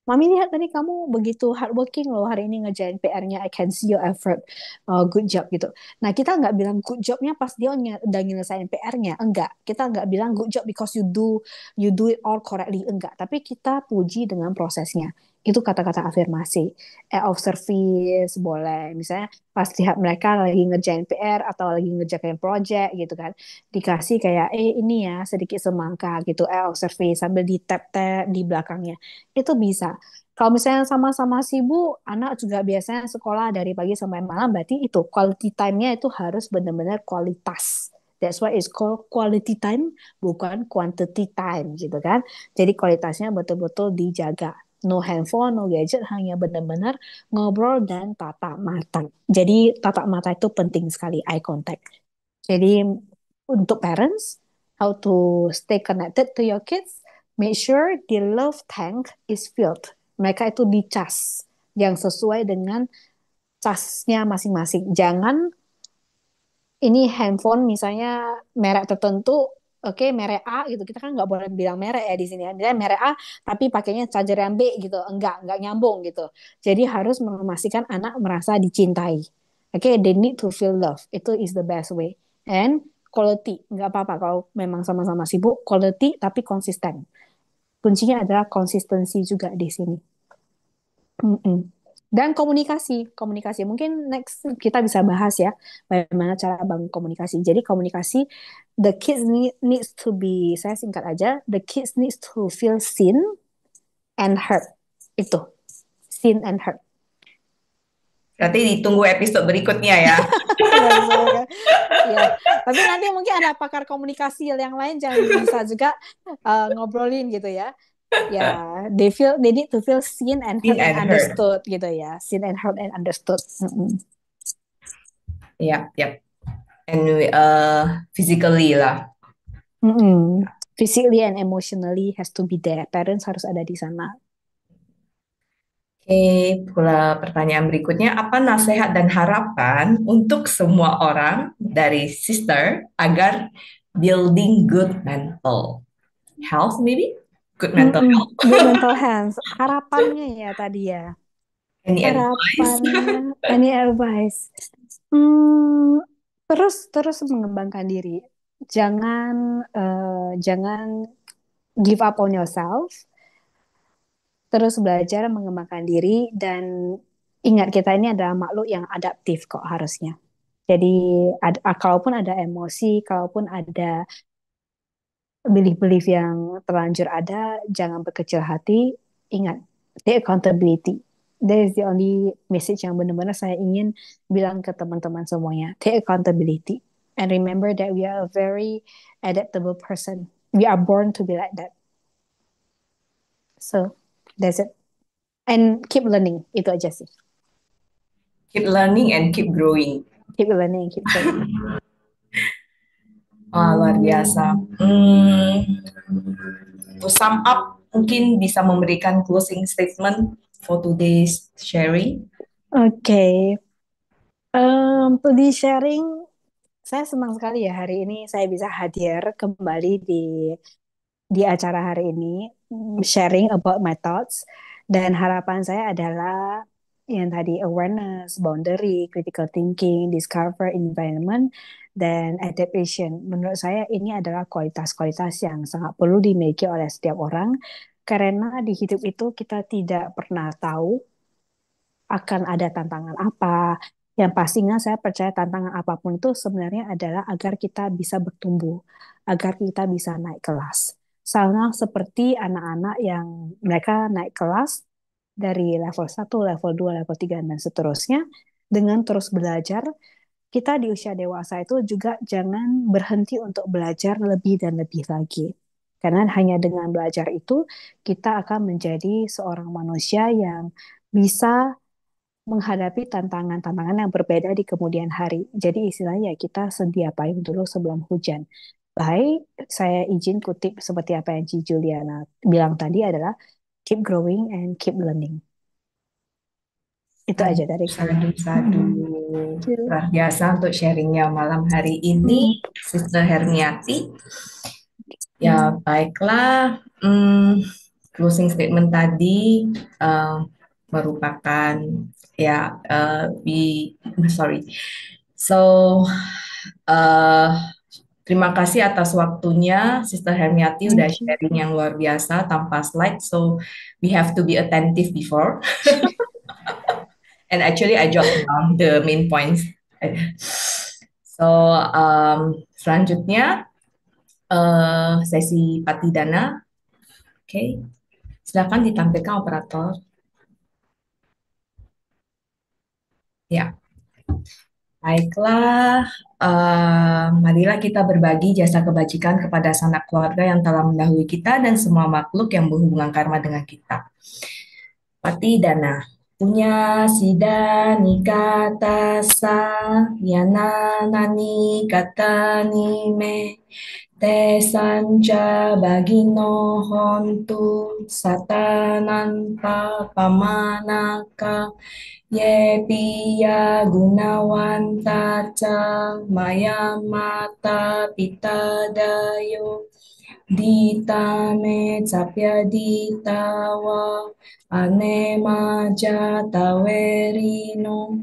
Mami lihat tadi kamu begitu hardworking loh hari ini ngerjain PR-nya. I can see your effort. Good job gitu. Nah kita nggak bilang good jobnya pas dia udah nyelesain PR-nya. Enggak. Kita nggak bilang good job because you do it all correctly. Enggak. Tapi kita puji dengan prosesnya. Itu kata-kata afirmasi. Act of service boleh. Misalnya pas lihat mereka lagi ngerjain PR atau lagi ngerjain project gitu kan. Dikasih kayak ini ya sedikit semangka gitu. Act of service sambil di tap-tap di belakangnya itu bisa. Kalau misalnya sama-sama sibuk, anak juga biasanya sekolah dari pagi sampai malam, berarti itu quality time-nya itu harus benar-benar kualitas. That's why it's called quality time, bukan quantity time gitu kan. Jadi kualitasnya betul-betul dijaga. No handphone, no gadget, hanya benar-benar ngobrol dan tatap mata. Jadi tatap mata itu penting sekali, eye contact. Jadi untuk parents, how to stay connected to your kids, make sure the love tank is filled. Mereka itu dicas yang sesuai dengan casnya masing-masing. Jangan ini handphone misalnya merek tertentu, oke merek A gitu. Kita kan nggak boleh bilang merek ya di sini ya. Misalnya merek A tapi pakainya charger yang B gitu. Enggak nyambung gitu. Jadi harus memastikan anak merasa dicintai. Oke, they need to feel love. Itu is the best way. And quality, nggak apa-apa kalau memang sama-sama sibuk, quality tapi konsisten. Kuncinya adalah konsistensi juga di sini. Mm-mm. Dan komunikasi, komunikasi. Mungkin next kita bisa bahas ya bagaimana cara bangun komunikasi. Jadi komunikasi, the kids needs to be, saya singkat aja, the kids needs to feel seen and heard. Itu, seen and heard. Berarti ditunggu episode berikutnya ya. Ya, semoga. Ya, tapi nanti mungkin ada pakar komunikasi yang lain jangan bisa juga ngobrolin gitu ya. Ya, they need to feel seen and Seen heard and and heard. understood gitu ya. Seen and heard and understood. Mm-mm. Yep, yep. And physically lah. Mm-mm. Physically and emotionally has to be there. Parents harus ada di sana. Oke, pula pertanyaan berikutnya, apa nasihat dan harapan untuk semua orang dari sister agar building good mental health, maybe? Good mental Mm-mm. health. Good mental health. Harapannya ya tadi ya. Any advice? Harapannya, any advice? Hmm, terus mengembangkan diri. Jangan give up on yourself. Terus belajar mengembangkan diri dan ingat kita ini adalah makhluk yang adaptif kok harusnya. Jadi kalaupun ada emosi, kalaupun ada belief-belief yang terlanjur ada, jangan berkecil hati. Ingat, take accountability. That is the only message yang benar-benar saya ingin bilang ke teman-teman semuanya. Take accountability. And remember that we are a very adaptable person. We are born to be like that. So, that's it. And keep learning. Itu aja sih. Keep learning and keep growing. Keep learning, keep growing. Wah, luar biasa. To sum up, mungkin bisa memberikan closing statement for today's sharing. Oke. Okay. To the sharing, saya senang sekali ya hari ini saya bisa hadir kembali di acara hari ini, sharing about my thoughts. Dan harapan saya adalah yang tadi awareness, boundary, critical thinking, discover environment, dan adaptation. Menurut saya ini adalah kualitas-kualitas yang sangat perlu dimiliki oleh setiap orang karena di hidup itu kita tidak pernah tahu akan ada tantangan apa. Yang pastinya saya percaya tantangan apapun itu sebenarnya adalah agar kita bisa bertumbuh, agar kita bisa naik kelas. Sama seperti anak-anak yang mereka naik kelas dari level 1, level 2, level 3, dan seterusnya. Dengan terus belajar, kita di usia dewasa itu juga jangan berhenti untuk belajar lebih dan lebih lagi. Karena hanya dengan belajar itu, kita akan menjadi seorang manusia yang bisa menghadapi tantangan-tantangan yang berbeda di kemudian hari. Jadi istilahnya ya kita sedia payung dulu sebelum hujan. Baik, saya izin kutip seperti apa yang Ci Juliana bilang tadi adalah keep growing and keep learning. Itu Sadu, aja dari kami. sadu, sadu. Mm-mm. Cu. Luar biasa untuk sharingnya malam hari ini, Mm-mm. Sister Hermiati. Ya, Mm. baiklah. Closing statement tadi eh, merupakan ya, sorry. So, eh, terima kasih atas waktunya, Sister Hermiati udah Thank you. sharing yang luar biasa tanpa slide. So, we have to be attentive before. And actually, I jot down the main points. So, selanjutnya sesi Patidana. Oke, silakan ditampilkan operator. Ya, baiklah. Marilah kita berbagi jasa kebajikan kepada sanak keluarga yang telah mendahului kita dan semua makhluk yang berhubungan karma dengan kita. Pati dana. Punya sida nikata sa yana nani kata ni me te sanca bagino hontu satanan pa pamanaka ye piya gunawan taca maya mata pita dayo dita me capya dita wa ane maja tawerino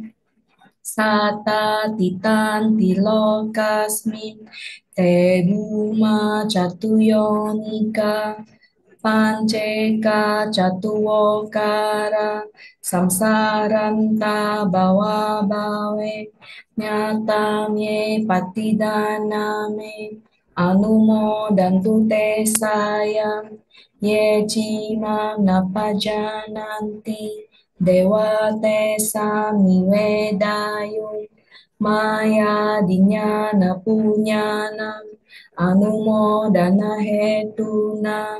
sata titan tilokasmin te duma catuyonika panceka catuwokara samsaranta bawa bawe nyatame patidaname anumo dantu te sayang ye cima napajananti dewa te samiwedayo maya dinyana punyana anumodana hetuna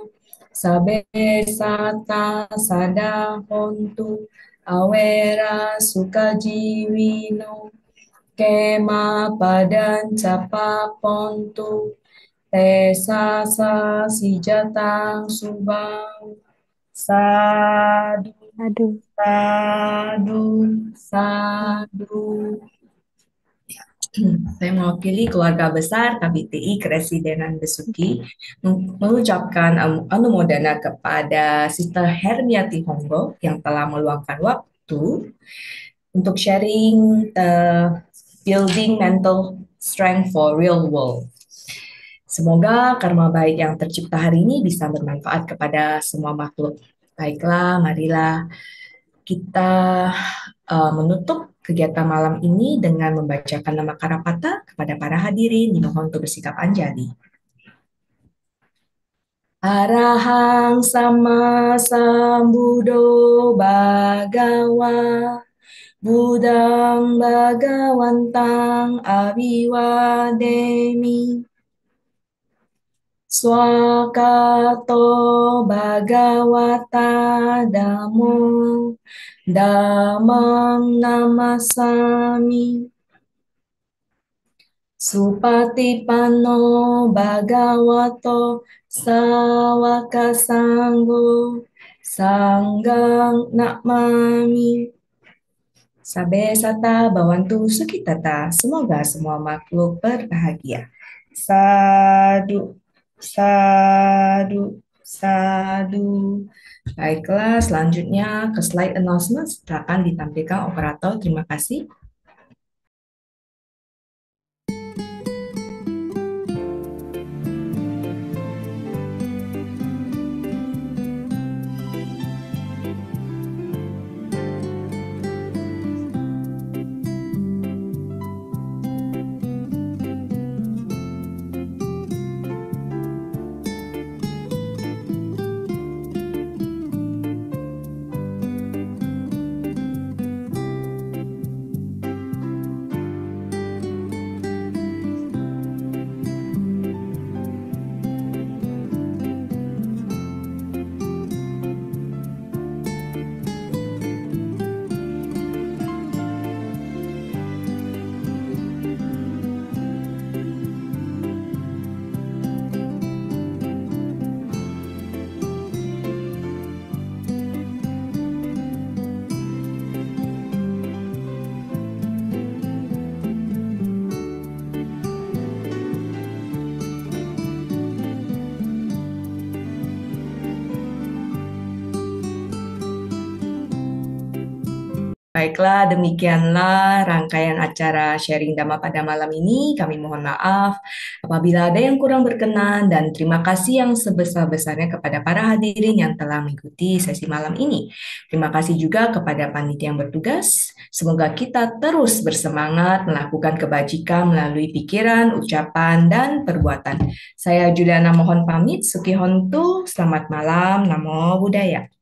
sabe sata sada hontu awera sukajiwino kema padan capa pontu te sasa sijatang subang sadu Aduh. sadu Mm. sadu. Saya mewakili keluarga besar KBTI Kresidenan Besuki mengucapkan anumodana kepada Sister Hermiati Honggo yang telah meluangkan waktu untuk sharing building mental strength for real world. Semoga karma baik yang tercipta hari ini bisa bermanfaat kepada semua makhluk. Baiklah, marilah kita menutup kegiatan malam ini dengan membacakan nama Karapata kepada para hadirin. Dimohon untuk bersikap anjali. Arahang sama sambudo bagawa Budang bagawantang abiwademi Swakato Bhagavata Damo Damang Namasami Supatipanno Bhagavato Sawaka Sanggo Sanggang Namami Sabe sata bawantu sukitata. Semoga semua makhluk berbahagia. Sadu, sadu, sadu. Baiklah, selanjutnya ke slide announcement. Silakan ditampilkan operator. Terima kasih. Baiklah, demikianlah rangkaian acara sharing Dhamma pada malam ini. Kami mohon maaf apabila ada yang kurang berkenan dan terima kasih yang sebesar-besarnya kepada para hadirin yang telah mengikuti sesi malam ini. Terima kasih juga kepada panitia yang bertugas. Semoga kita terus bersemangat melakukan kebajikan melalui pikiran, ucapan, dan perbuatan. Saya Juliana mohon pamit. Sukihontu, selamat malam, Namo Buddhaya.